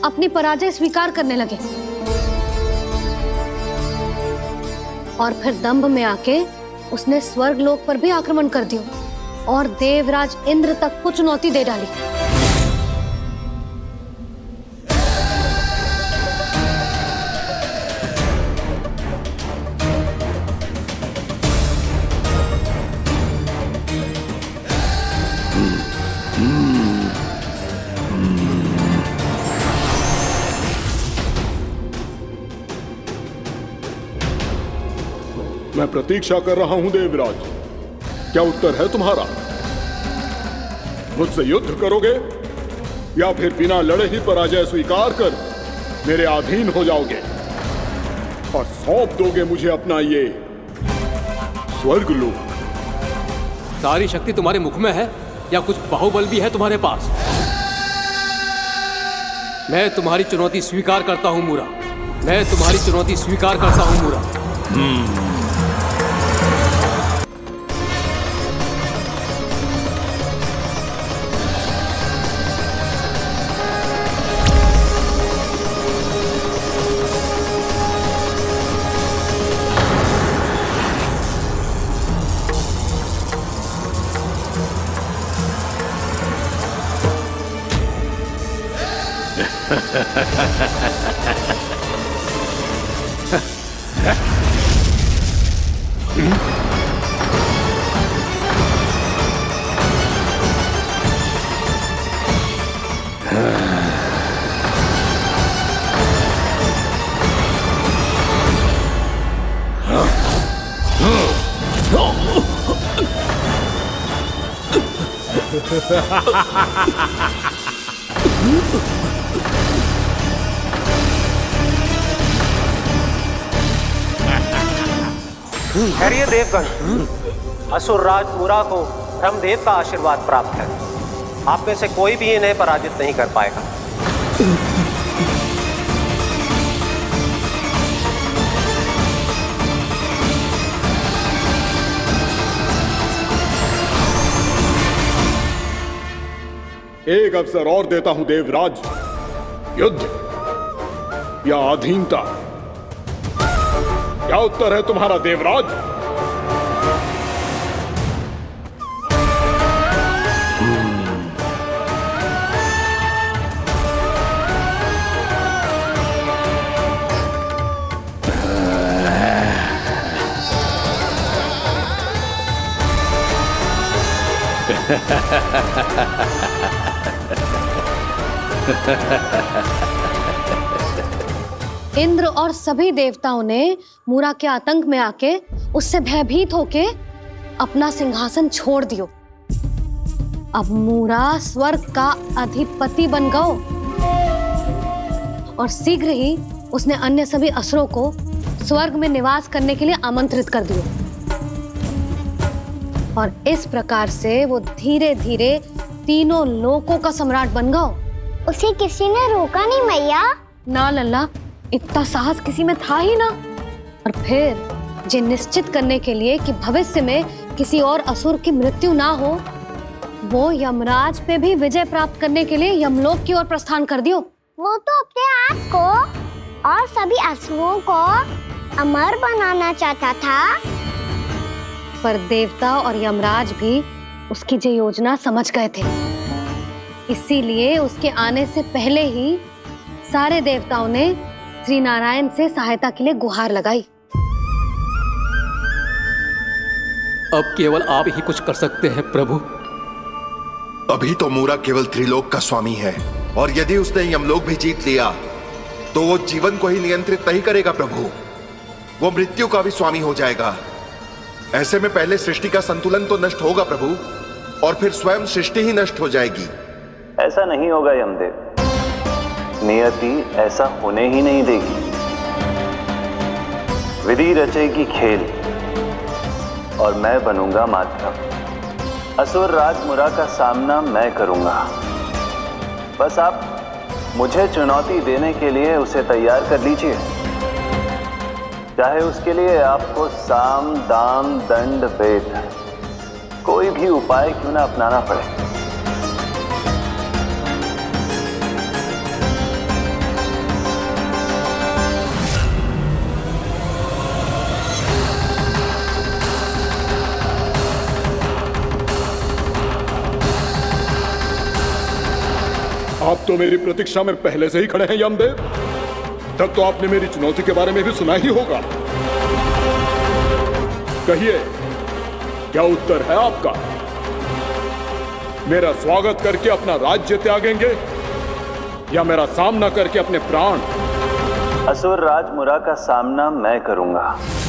अपनी पराजय स्वीकार करने लगे। और फिर दंभ में आके उसने स्वर्ग लोक पर भी आक्रमण कर दिया और देवराज इंद्र तक को चुनौती दे डाली। मैं प्रतीक्षा कर रहा हूं देवराज। क्या उत्तर है तुम्हारा? मुझसे युद्ध करोगे या फिर बिना लड़े ही पराजय स्वीकार कर मेरे अधीन हो जाओगे और सौंप दोगे मुझे अपना ये स्वर्ग लोक? सारी शक्ति तुम्हारे मुख में है या कुछ बाहुबल भी है तुम्हारे पास? मैं तुम्हारी चुनौती स्वीकार करता हूं मूरा। मैं तुम्हारी चुनौती स्वीकार करता हूं मूरा। ठहरिए देवगण। असुरराज मुरा को ब्रह्मदेव का आशीर्वाद प्राप्त है। आप में से कोई भी इन्हें पराजित नहीं कर पाएगा। एक अवसर और देता हूं देवराज। युद्ध या अधीनता, क्या उत्तर है तुम्हारा देवराज? इंद्र और सभी देवताओं ने मूरा के आतंक में आके उससे भयभीत होके अपना सिंहासन छोड़ दियो। अब मूरा स्वर्ग का अधिपति बन गयो और शीघ्र ही उसने अन्य सभी असुरों को स्वर्ग में निवास करने के लिए आमंत्रित कर दियो। और इस प्रकार से वो धीरे धीरे तीनों लोकों का सम्राट बन गयो। उसे किसी ने रोका नहीं मैया? ना लल्ला, इतना साहस किसी में था ही ना। और फिर ये निश्चित करने के लिए कि भविष्य में किसी और असुर की मृत्यु ना हो, वो यमराज पे भी विजय प्राप्त करने के लिए यमलोक की ओर प्रस्थान कर दियो। वो तो अपने आप को और सभी असुरों को अमर बनाना चाहता था। पर देवता और यमराज भी उसकी ये योजना समझ गए थे। इसीलिए उसके आने से पहले ही सारे देवताओं ने श्री नारायण से सहायता के लिए गुहार लगाई। अब केवल आप ही कुछ कर सकते हैं प्रभु। अभी तो मूरा केवल त्रिलोक का स्वामी है, और यदि उसने यमलोक भी जीत लिया तो वो जीवन को ही नियंत्रित नहीं करेगा प्रभु, वो मृत्यु का भी स्वामी हो जाएगा। ऐसे में पहले सृष्टि का संतुलन तो नष्ट होगा प्रभु, और फिर स्वयं सृष्टि ही नष्ट हो जाएगी। ऐसा नहीं होगा यमदेव, नियति ऐसा होने ही नहीं देगी। विधि रचेगी खेल और मैं बनूंगा माध्यम। असुर राज मुरा का सामना मैं करूंगा। बस आप मुझे चुनौती देने के लिए उसे तैयार कर लीजिए, चाहे उसके लिए आपको साम दाम दंड भेद कोई भी उपाय क्यों ना अपनाना पड़े। आप तो मेरी प्रतीक्षा में पहले से ही खड़े हैं यमदेव। तब तो आपने मेरी चुनौती के बारे में भी सुना ही होगा। कहिए, क्या उत्तर है आपका? मेरा स्वागत करके अपना राज्य त्यागेंगे या मेरा सामना करके अपने प्राण? असुर राज मुरा का सामना मैं करूंगा।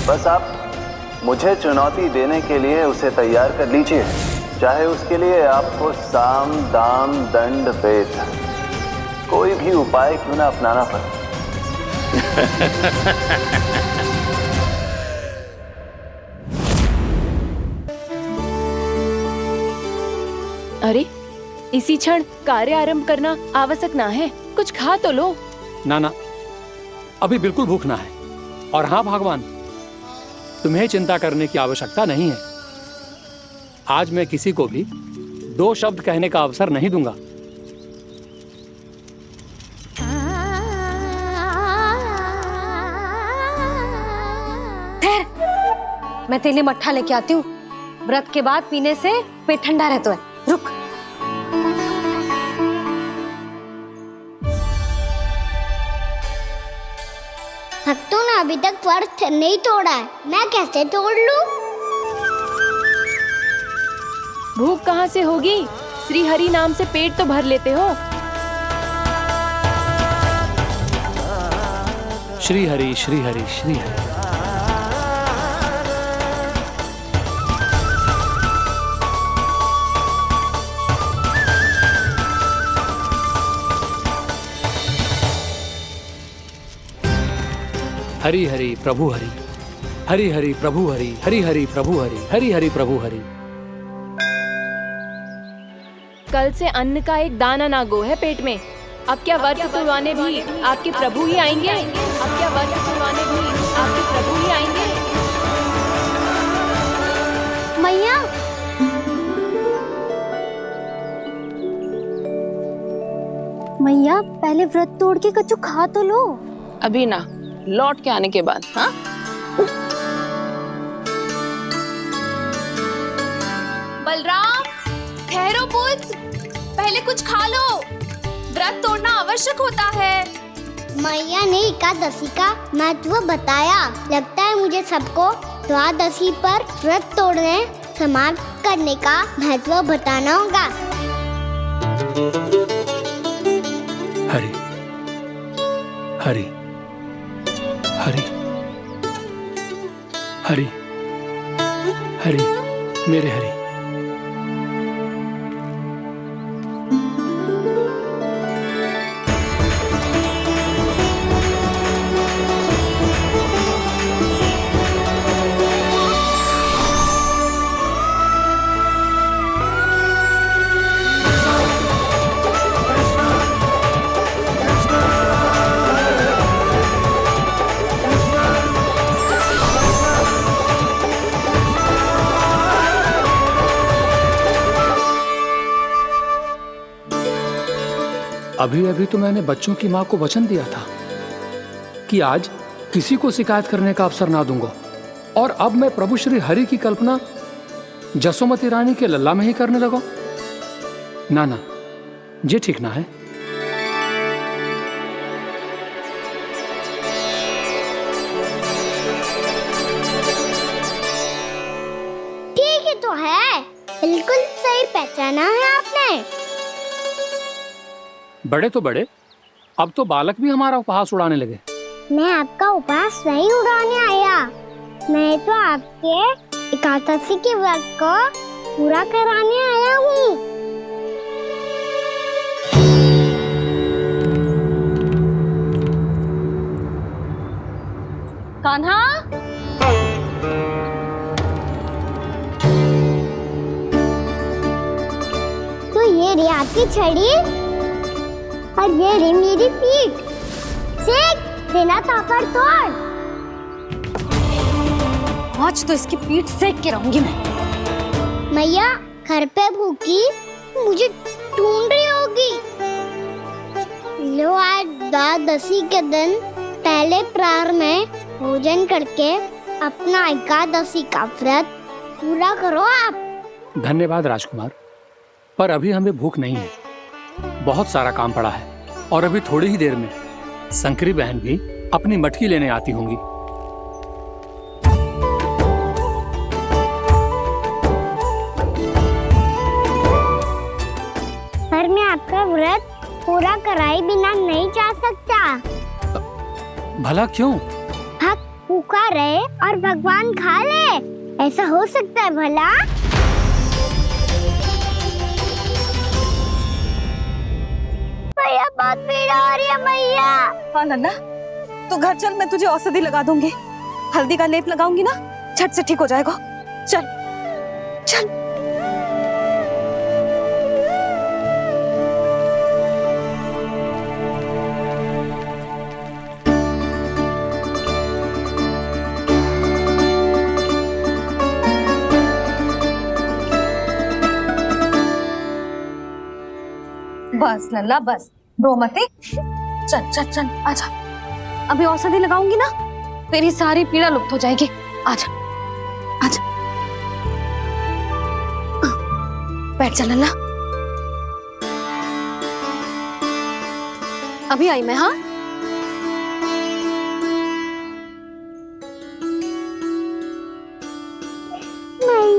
बस आप मुझे चुनौती देने के लिए उसे तैयार कर लीजिए, चाहे उसके लिए आपको साम दाम दंड भेद कोई भी उपाय क्यों ना अपनाना पड़े। अरे, इसी क्षण कार्य आरंभ करना आवश्यक ना है। कुछ खा तो लो। ना ना, अभी बिल्कुल भूख ना है। और हाँ भगवान, तुम्हें चिंता करने की आवश्यकता नहीं है। आज मैं किसी को भी 2 शब्द कहने का अवसर नहीं दूंगा। मैं तेरे लिए मट्ठा लेके आती हूँ। व्रत के बाद पीने से पेट ठंडा रहता है। रुक। भक्तों ने अभी तक व्रत नहीं तोड़ा है, मैं कैसे तोड़ लूं? भूख कहाँ से होगी? श्री हरि नाम से पेट तो भर लेते हो। श्री हरि श्री हरि श्री हरि। हरि हरि प्रभु हरि, हरि हरि प्रभु हरि, हरि हरि प्रभु हरि, हरि हरि प्रभु हरि। कल से अन्न का एक दाना ना गो है पेट में। अब क्या व्रत तुड़वाने भी आपके प्रभु ही आएंगे? अब क्या व्रत तुड़वाने भी आपके प्रभु ही आएंगे? मैया, मैया पहले व्रत तोड़ के कच्चू खा तो लो। अभी ना, लौट के आने के बाद। हाँ, बलराम, ठहरो पुत्र, पहले कुछ खा लो। व्रत तोड़ना आवश्यक होता है। मैया ने एकादशी का महत्व बताया। लगता है मुझे सबको द्वादशी पर व्रत तोड़ने समाप्त करने का महत्व बताना होगा। हरि हरि हरि हरि हरि, मेरे हरि। अभी अभी तो मैंने बच्चों की माँ को वचन दिया था कि आज किसी को शिकायत करने का अवसर ना दूंगा, और अब मैं प्रभु श्री हरि की कल्पना जसोमती रानी के लल्ला में ही करने लगा। ना ना, ये ठीक ना है। ठीक ही तो है, बिल्कुल सही पहचाना है आपने। बड़े तो बड़े, अब तो बालक भी हमारा उपहास उड़ाने लगे। मैं आपका उपहास नहीं उड़ाने आया, मैं तो आपके एकादशी के व्रत को पूरा कराने आया हूँ। कान्हा, तो ये रे आपकी छड़ी और ये रे मेरी पीठ। सेक देना तापर तोड़। आज तो इसकी पीठ सेक के रहूंगी मैं। मैया घर पे भूखी मुझे ढूंढ रही होगी। लो, आज द्वादशी के दिन पहले प्रहर में भोजन करके अपना एकादशी का व्रत पूरा करो आप। धन्यवाद राजकुमार, पर अभी हमें भूख नहीं है। बहुत सारा काम पड़ा है, और अभी थोड़ी ही देर में शंकरी बहन भी अपनी मटकी लेने आती होंगी। पर मैं आपका व्रत पूरा कराए बिना नहीं जा सकता। भला क्यों? भक्त भूखा रहे और भगवान खा ले, ऐसा हो सकता है भला? मैया बहुत पीड़ा हो रही है मैया। हाँ नन्ना, तू घर चल, मैं तुझे औषधि लगा दूंगी। हल्दी का लेप लगाऊंगी ना, झट से ठीक हो जाएगा। चल चल। बस लल्ला बस, रो मत। चल चल चल, आजा। अभी औषधि लगाऊंगी ना, तेरी सारी पीड़ा लुप्त हो जाएगी। आजा आजा, बैठ जा लल्ला। अभी आई मैं। हाँ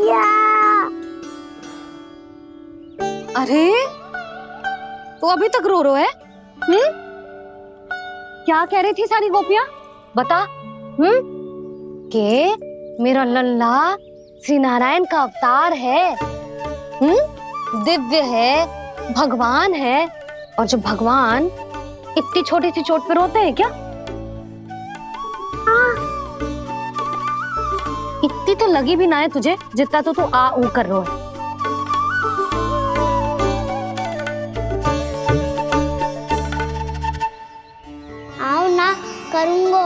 मैया। अरे तो अभी तक रो रो है? क्या कह रही थी सारी गोपियां? बता। के मेरा लल्ला श्री नारायण का अवतार है, दिव्य है, भगवान है। और जब भगवान इतनी छोटी सी चोट पे रोते हैं क्या? इतनी तो लगी भी ना है तुझे जितना तो तू आ ऊ कर रो है। आओ ना करूंगो।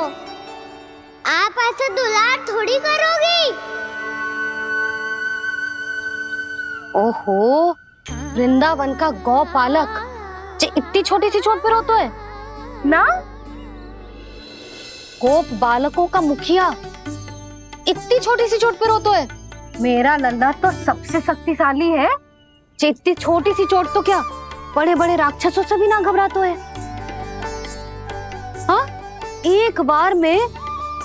आप ऐसा दुलार थोड़ी करोगी। ओहो, वृंदावन का गौपालक जे इतनी छोटी सी चोट पे रोता है ना? गोप बालकों का मुखिया इतनी छोटी सी चोट पे रोता है? मेरा लल्ला तो सबसे शक्तिशाली है। जे इतनी छोटी सी चोट तो क्या बड़े बड़े राक्षसों से भी ना घबराता है। हाँ, एक बार में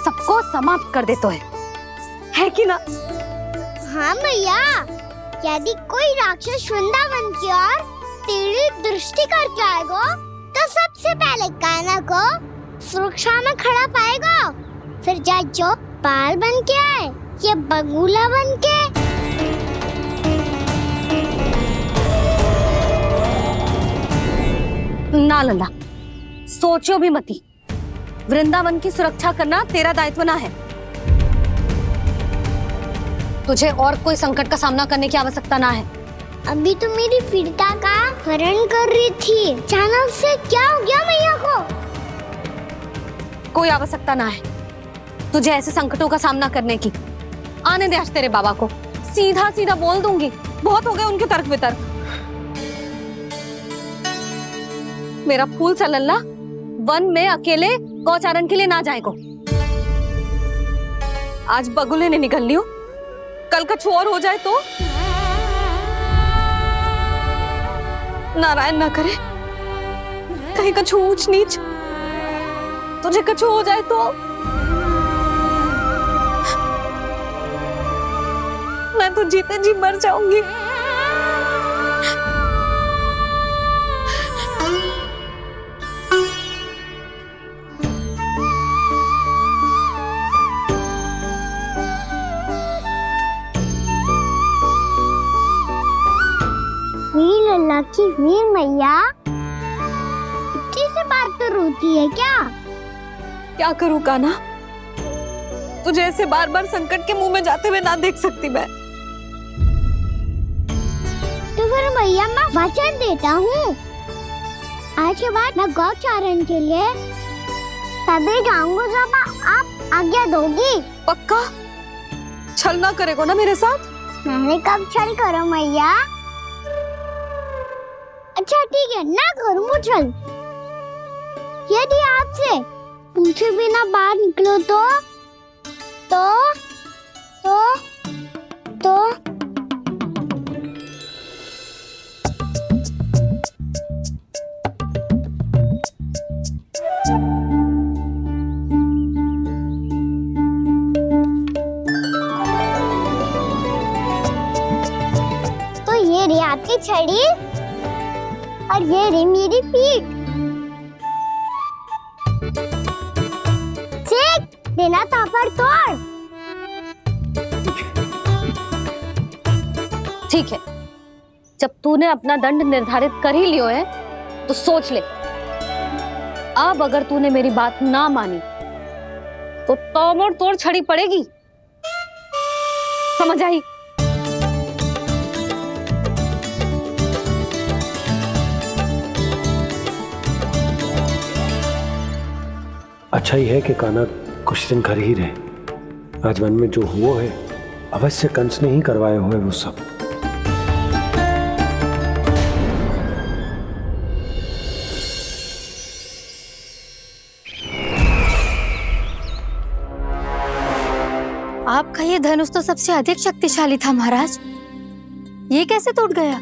सबको समाप्त कर देता है कि ना? हाँ मैया, यदि कोई राक्षस वृंदावन की ओर तेरी दृष्टि करके आएगा तो सबसे पहले कान्हा को सुरक्षा में खड़ा पाएगा। फिर चाहे जो बाल बन के आए या बगुला बन के। ना लल्ला, सोचो भी मती। वृंदावन की सुरक्षा करना तेरा दायित्व ना है। तुझे और कोई संकट का सामना करने की आवश्यकता ना है। अभी तो मेरी पीड़िता का हरण कर रही थी, अचानक से क्या हो गया मैया को? कोई आवश्यकता ना है तुझे ऐसे संकटों का सामना करने की। आने दे आज तेरे बाबा को, सीधा सीधा बोल दूंगी। बहुत हो गए उनके तर्क वितर्क। मेरा फूल सा लल्ला वन में अकेले गौचारण के लिए ना जाएगो। आज बगुले ने निकल लियो, कल कछु और हो जाए तो? नारायण ना करे, कहीं कछु ऊंच नीच तुझे कछु हो जाए तो? मैं तो जीते जी मर जाऊंगी। वीर लल्ला की वीर मैया इतनी से बात तो रोती है क्या? क्या करूं कान्हा, तुझे ऐसे बार बार संकट के मुंह में जाते हुए ना देख सकती मैं। तो फिर मैया मैं वचन देता हूँ, आज के बाद मैं गौचारण के लिए तभी जाऊंगा जब आप आज्ञा दोगी। पक्का? छल ना करेगो ना मेरे साथ? मैंने कब छल करो मैया? अच्छा ठीक है, ना करूँ छल। यदि आपसे पूछे बिना बाहर निकलो तो ये रे आपकी छड़ी और ये रे मेरी पीठ। सेक देना तापर तोड़। ठीक है, जब तूने अपना दंड निर्धारित कर ही लियो है तो सोच ले, अब अगर तूने मेरी बात ना मानी तो तोड़ तोड़ छड़ी पड़ेगी। समझ आई? अच्छा ही है कि कान्हा कुछ दिन घर ही रहे। आज वन में जो हुआ है अवश्य कंस ने ही करवाए हुए वो सब। आपका ये धनुष तो सबसे अधिक शक्तिशाली था महाराज, ये कैसे टूट गया?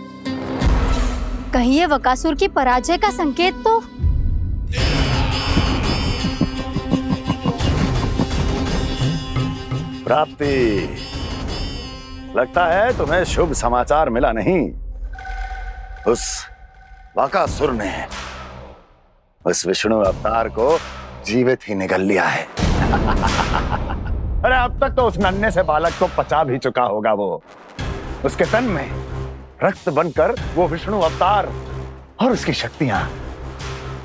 कहीं ये बकासुर की पराजय का संकेत तो? प्राप्ति, लगता है तुम्हें शुभ समाचार मिला नहीं। उस बकासुर ने उस विष्णु अवतार को जीवित ही निगल लिया है। अरे अब तक तो उस नन्हे से बालक को पचा भी चुका होगा वो। उसके तन में रक्त बनकर वो विष्णु अवतार और उसकी शक्तियां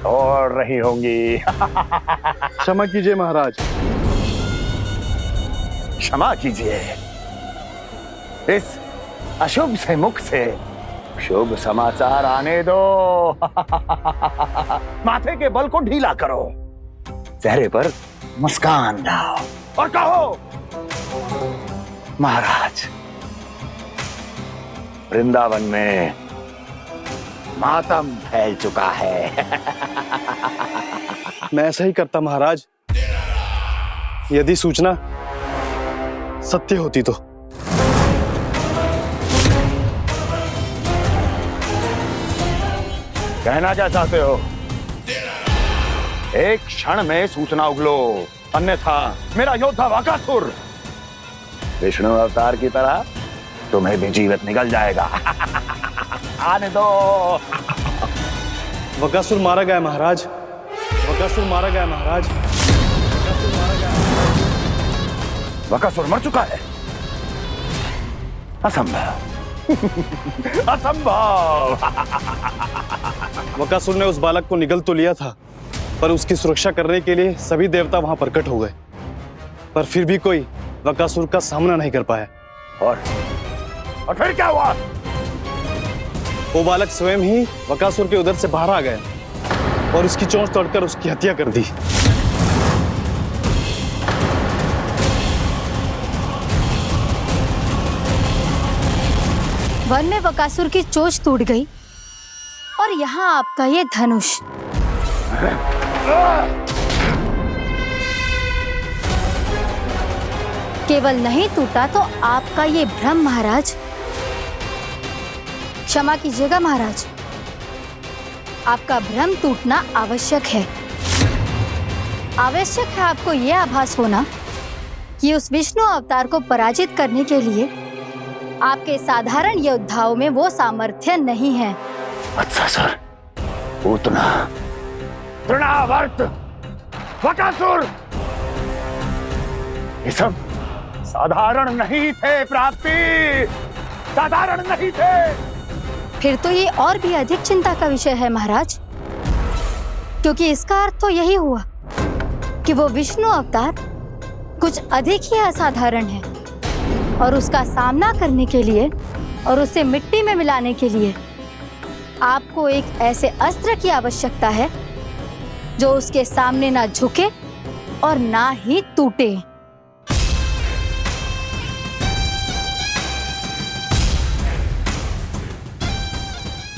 दौड़ रही होंगी। क्षमा कीजिए महाराज। क्षमा कीजिए। इस अशुभ से मुख से शुभ समाचार आने दो। माथे के बल को ढीला करो, चेहरे पर मुस्कान लाओ और कहो, महाराज वृंदावन में मातम फैल चुका है। मैं ऐसा ही करता महाराज, यदि सूचना सत्य होती तो। कहना क्या चाहते हो? एक क्षण में सूचना उगलो, अन्यथा मेरा योद्धा बकासुर विष्णु अवतार की तरह तुम्हें भी जीवित निगल जाएगा। आने दो। बकासुर मारा गया महाराज, बकासुर मारा गया महाराज, बकासुर मारा गया। बकासुर मर चुका है? असंभव। असंभव। बकासुर ने उस बालक को निगल तो लिया था, पर उसकी सुरक्षा करने के लिए सभी देवता वहां प्रकट हो गए, पर फिर भी कोई बकासुर का सामना नहीं कर पाया। और फिर क्या हुआ? वो बालक स्वयं ही बकासुर के उदर से बाहर आ गया और उसकी चोंच तोड़कर उसकी हत्या कर दी। वन में बकासुर की चोंच टूट गई और यहाँ आपका ये धनुष। केवल नहीं टूटा तो आपका ये भ्रम महाराज। क्षमा कीजिएगा महाराज, आपका भ्रम टूटना आवश्यक है। आवश्यक है आपको यह आभास होना कि उस विष्णु अवतार को पराजित करने के लिए आपके साधारण योद्धाओं में वो सामर्थ्य नहीं है। वत्सासुर, पूतना, तृणावर्त, बकासुर, ये सब साधारण नहीं थे प्राप्ति, साधारण नहीं थे। फिर तो ये और भी अधिक चिंता का विषय है महाराज, क्योंकि इसका अर्थ तो यही हुआ कि वो विष्णु अवतार कुछ अधिक ही असाधारण है और उसका सामना करने के लिए और उसे मिट्टी में मिलाने के लिए आपको एक ऐसे अस्त्र की आवश्यकता है जो उसके सामने ना झुके और ना ही टूटे।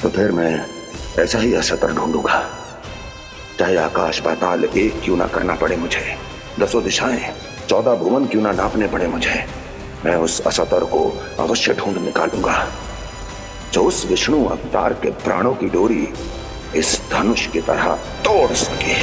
तो फिर मैं ऐसा ही असतर ढूंढूंगा, चाहे आकाश पाताल एक क्यों ना करना पड़े मुझे, 10 दिशाएं 14 भुवन क्यों ना नापने पड़े मुझे, मैं उस असतर को अवश्य ढूंढ निकालूंगा जो उस विष्णु अवतार के प्राणों की डोरी इस धनुष की तरह तोड़ सके।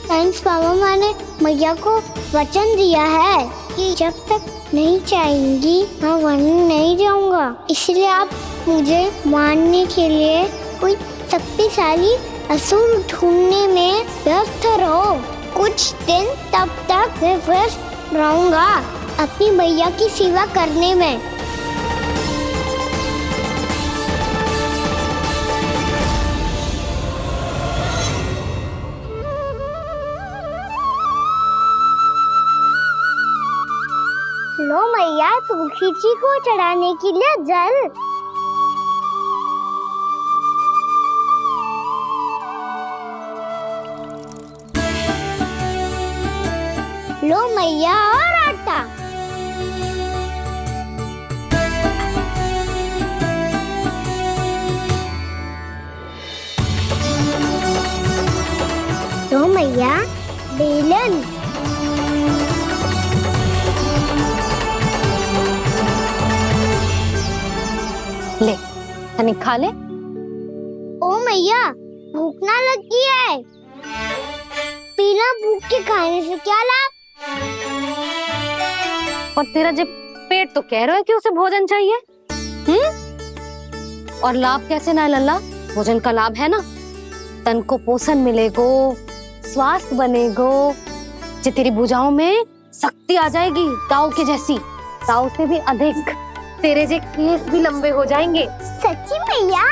थैंक्स पापा, मैंने मैया को वचन दिया है कि जब तक नहीं चाहेंगी मैं वन नहीं जाऊंगा, इसलिए आप मुझे मारने के लिए कोई शक्तिशाली असुर ढूंढने में व्यस्त रहो। कुछ दिन तब तक मैं व्यस्त रहूंगा अपनी मैया की सेवा करने में। लो मैया, तुलसी जी को चढ़ाने के लिए जल। लो मैया, और आटा। लो मैया, बेलन। ले हनी खा ले। ओ मैया, भूख ना लगी है, पी भूख के खाने से क्या लाभ? और तेरा जब पेट तो कह रहा है कि उसे भोजन चाहिए। और लाभ कैसे ना है लल्ला? भोजन का लाभ है ना, तन को पोषण मिलेगो, स्वास्थ्य बनेगो, जे तेरी भुजाओं में शक्ति आ जाएगी ताऊ के जैसी, ताऊ से भी अधिक। तेरे जे केस भी लंबे हो जाएंगे। सच्ची मैया?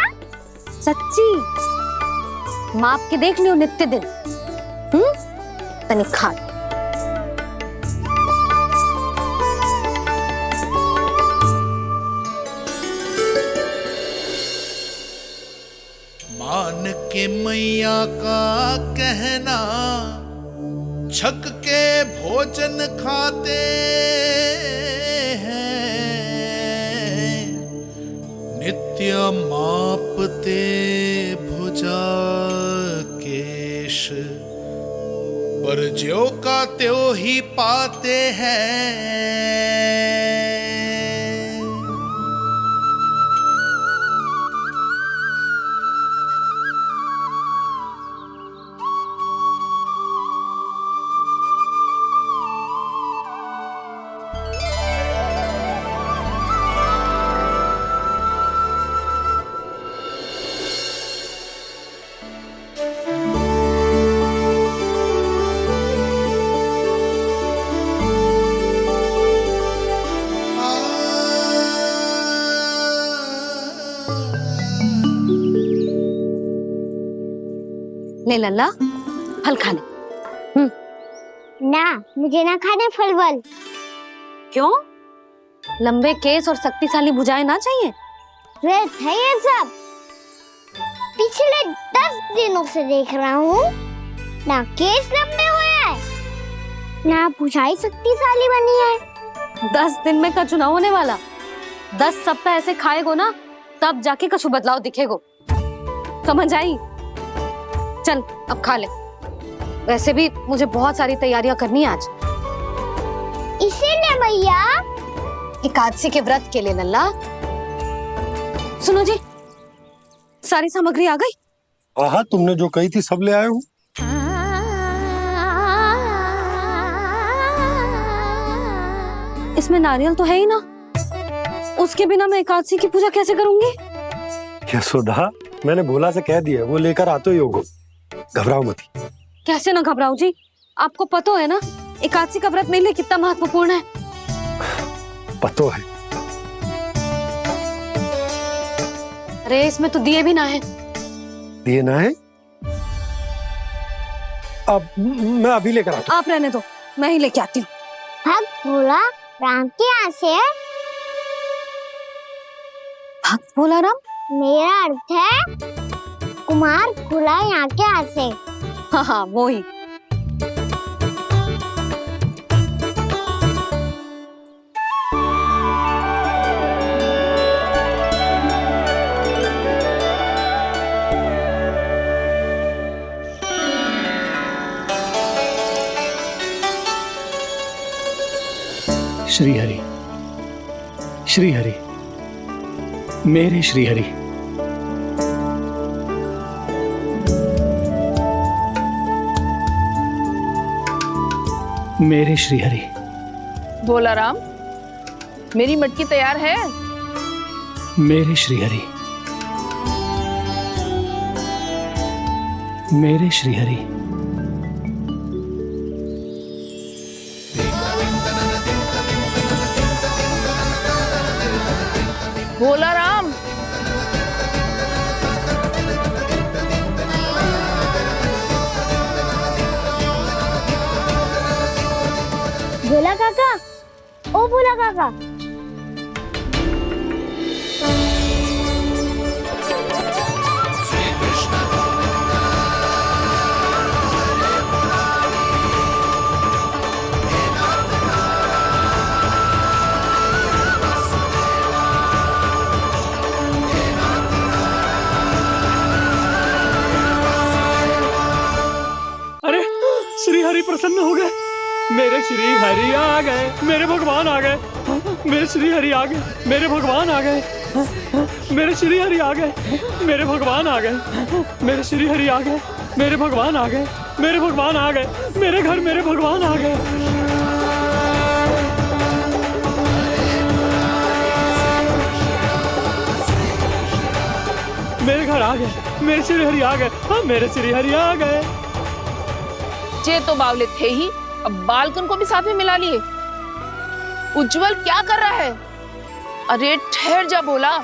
सच्ची। माप के देख लियो नित्य दिन। तनिक खा। मान के मैया का कहना, छक के भोजन खाते हैं, नित्य मापते भुजा केश, पर ज्यों का त्यों ही पाते हैं। ले लल्ला, फल खाने। ना, मुझे ना खाने फल वल। क्यों? लंबे केस और शक्तिशाली भुजाएं ना चाहिए? व्यर्थ है ये सब। पिछले 10 दिनों से देख रहा हूँ, ना केस लंबे हुए हैं, ना भुजाएं शक्तिशाली बनी है। 10 दिन में का चुनाव होने वाला। 10 सप्ताह ऐसे खाएगो ना, तब जाके कछु बदलाव दिखेगो। समझ आई? चल अब खा ले। वैसे भी मुझे बहुत सारी तैयारियां करनी है आज। इसीलिए भैया एकादशी के व्रत के लिए लल्ला। सुनो जी, सारी सामग्री आ गई? हाँ, तुमने जो कही थी सब ले आए हूँ। इसमें नारियल तो है ही ना, उसके बिना मैं एकादशी की पूजा कैसे करूंगी? यशोदा, मैंने भोला से कह दिया, वो लेकर आते ही होगा, घबराओ मत। कैसे ना घबराओ जी, आपको पता है ना एकादशी का व्रत मेरे लिए कितना महत्वपूर्ण है। पतो है। अरे इसमें तो दिए भी ना है। दिए ना है? अब मैं अभी लेकर आता हूँ। आप रहने दो, मैं ही लेके आती हूँ। भक्त भोला राम के यहाँ से है? भक्त भोला राम? मेरा अर्थ है कुमार भोला यहाँ के यहाँ से। हाँ हाँ, वो ही। श्री हरि, श्री हरि, मेरे श्री हरि। मेरे श्री हरि। भोला राम, मेरी मटकी तैयार है? मेरे श्री हरि, मेरे श्री हरि। भोला राम, भोला काका, ओ भोला काका। अरे श्री हरि प्रसन्न हो गए, मेरे श्री हरि आ गए, मेरे भगवान आ गए, मेरे श्री हरि आ गए, मेरे भगवान आ गए, मेरे श्री हरि आ गए, मेरे भगवान आ गए, मेरे श्री हरि आ गए, मेरे भगवान आ गए। मेरे भगवान आ गए, मेरे घर मेरे भगवान आ गए। मेरे घर आ गए, मेरे श्री हरि आ गए, हाँ मेरे श्री हरि आ गए। जे तो बावले थे ही, अब बालकन को भी साथ में मिला लिए। उज्जवल क्या कर रहा है? अरे ठहर जा बोला।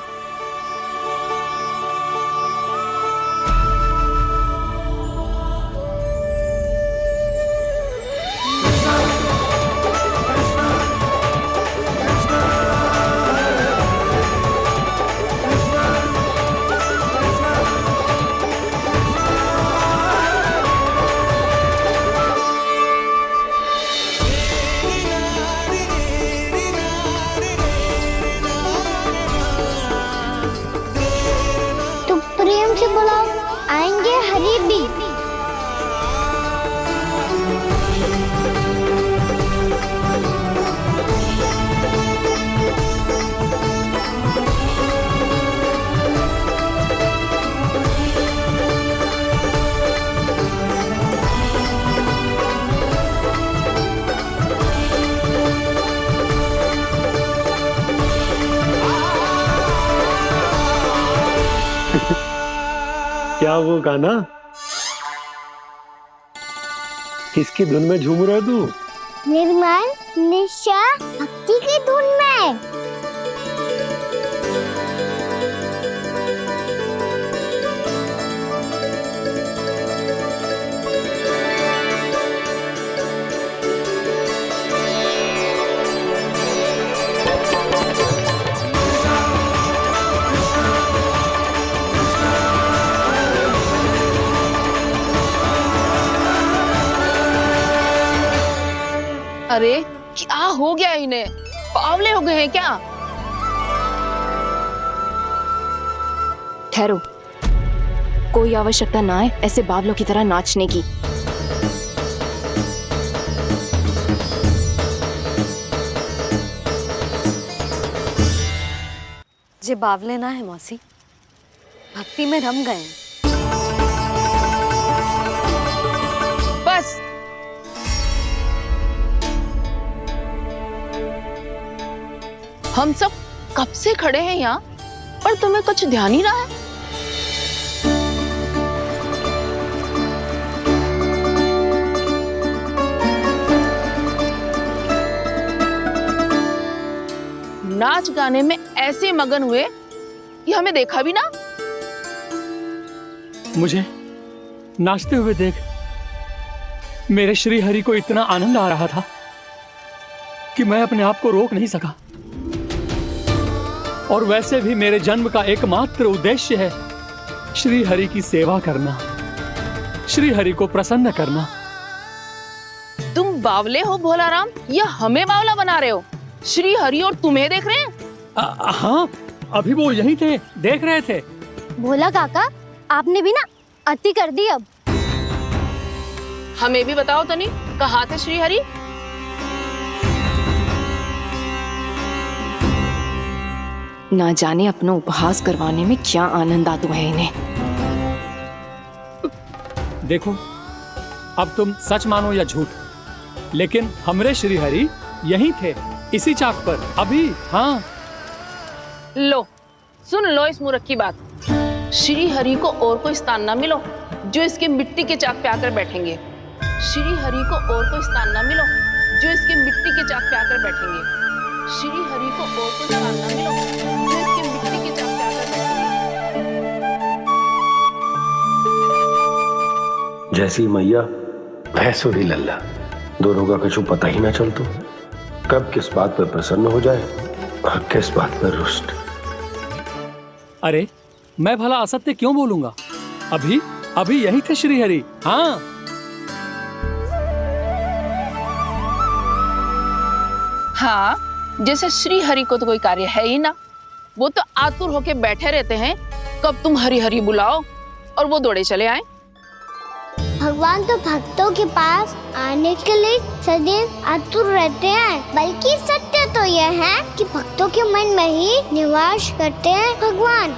प्रेम से बुलाओ, आएंगे हरि भी। क्या वो गाना? किसकी धुन में झूम रहा तू? निर्मल निशा भक्ति की धुन में। अरे क्या हो गया इन्हें? बावले हो गए हैं क्या? ठहरो, कोई आवश्यकता ना है ऐसे बावलों की तरह नाचने की। जे बावले ना है मौसी, भक्ति में रम गए। बस हम सब कब से खड़े हैं यहाँ, पर तुम्हें कुछ ध्यान ही ना है। नाच गाने में ऐसे मगन हुए कि हमें देखा भी ना। मुझे नाचते हुए देख मेरे श्री हरि को इतना आनंद आ रहा था कि मैं अपने आप को रोक नहीं सका। और वैसे भी मेरे जन्म का एकमात्र उद्देश्य है श्री हरि की सेवा करना, श्री हरि को प्रसन्न करना। तुम बावले हो भोलाराम, या हमें बावला बना रहे हो? श्री हरि और तुम्हें देख रहे हैं? हाँ, अभी वो यहीं थे, देख रहे थे। भोला काका, आपने भी ना अति कर दी। अब हमें भी बताओ तनी, कहाँ थे श्री हरि? ना जाने अपना उपहास करवाने में क्या आनंद आता है इन्हें। देखो, अब तुम सच मानो या झूठ, लेकिन हमरे श्री हरि यहीं थे, इसी चाक पर अभी। हाँ, लो सुन लो इस मूर्ख की बात। श्री हरि को और कोई स्थान ना मिलो जो इसके मिट्टी के चाक पे आकर बैठेंगे। श्री हरि को और कोई स्थान ना मिलो जो इसके मिट्टी के चाक पे आकर बैठेंगे। श्री हरि को और कोई स्थान ना मिलो जो इसके मिट्टी के चाक पे आकर बैठेंगे। जैसी मैया भैंसो ही लल्ला, दोनों का कुछ पता ही ना चलतो, कब किस बात पर प्रसन्न हो जाए और किस बात पर रुष्ट। अरे मैं भला असत्य क्यों बोलूंगा? अभी यही थे श्री हरि। हाँ, हाँ, जैसे श्री हरि को तो कोई कार्य है ही ना, वो तो आतुर होके बैठे रहते हैं कब तुम हरि हरि बुलाओ और वो दौड़े चले आए। भगवान तो भक्तों के पास आने के लिए सदैव आतुर रहते हैं, बल्कि सत्य तो यह है कि भक्तों के मन में ही निवास करते हैं भगवान।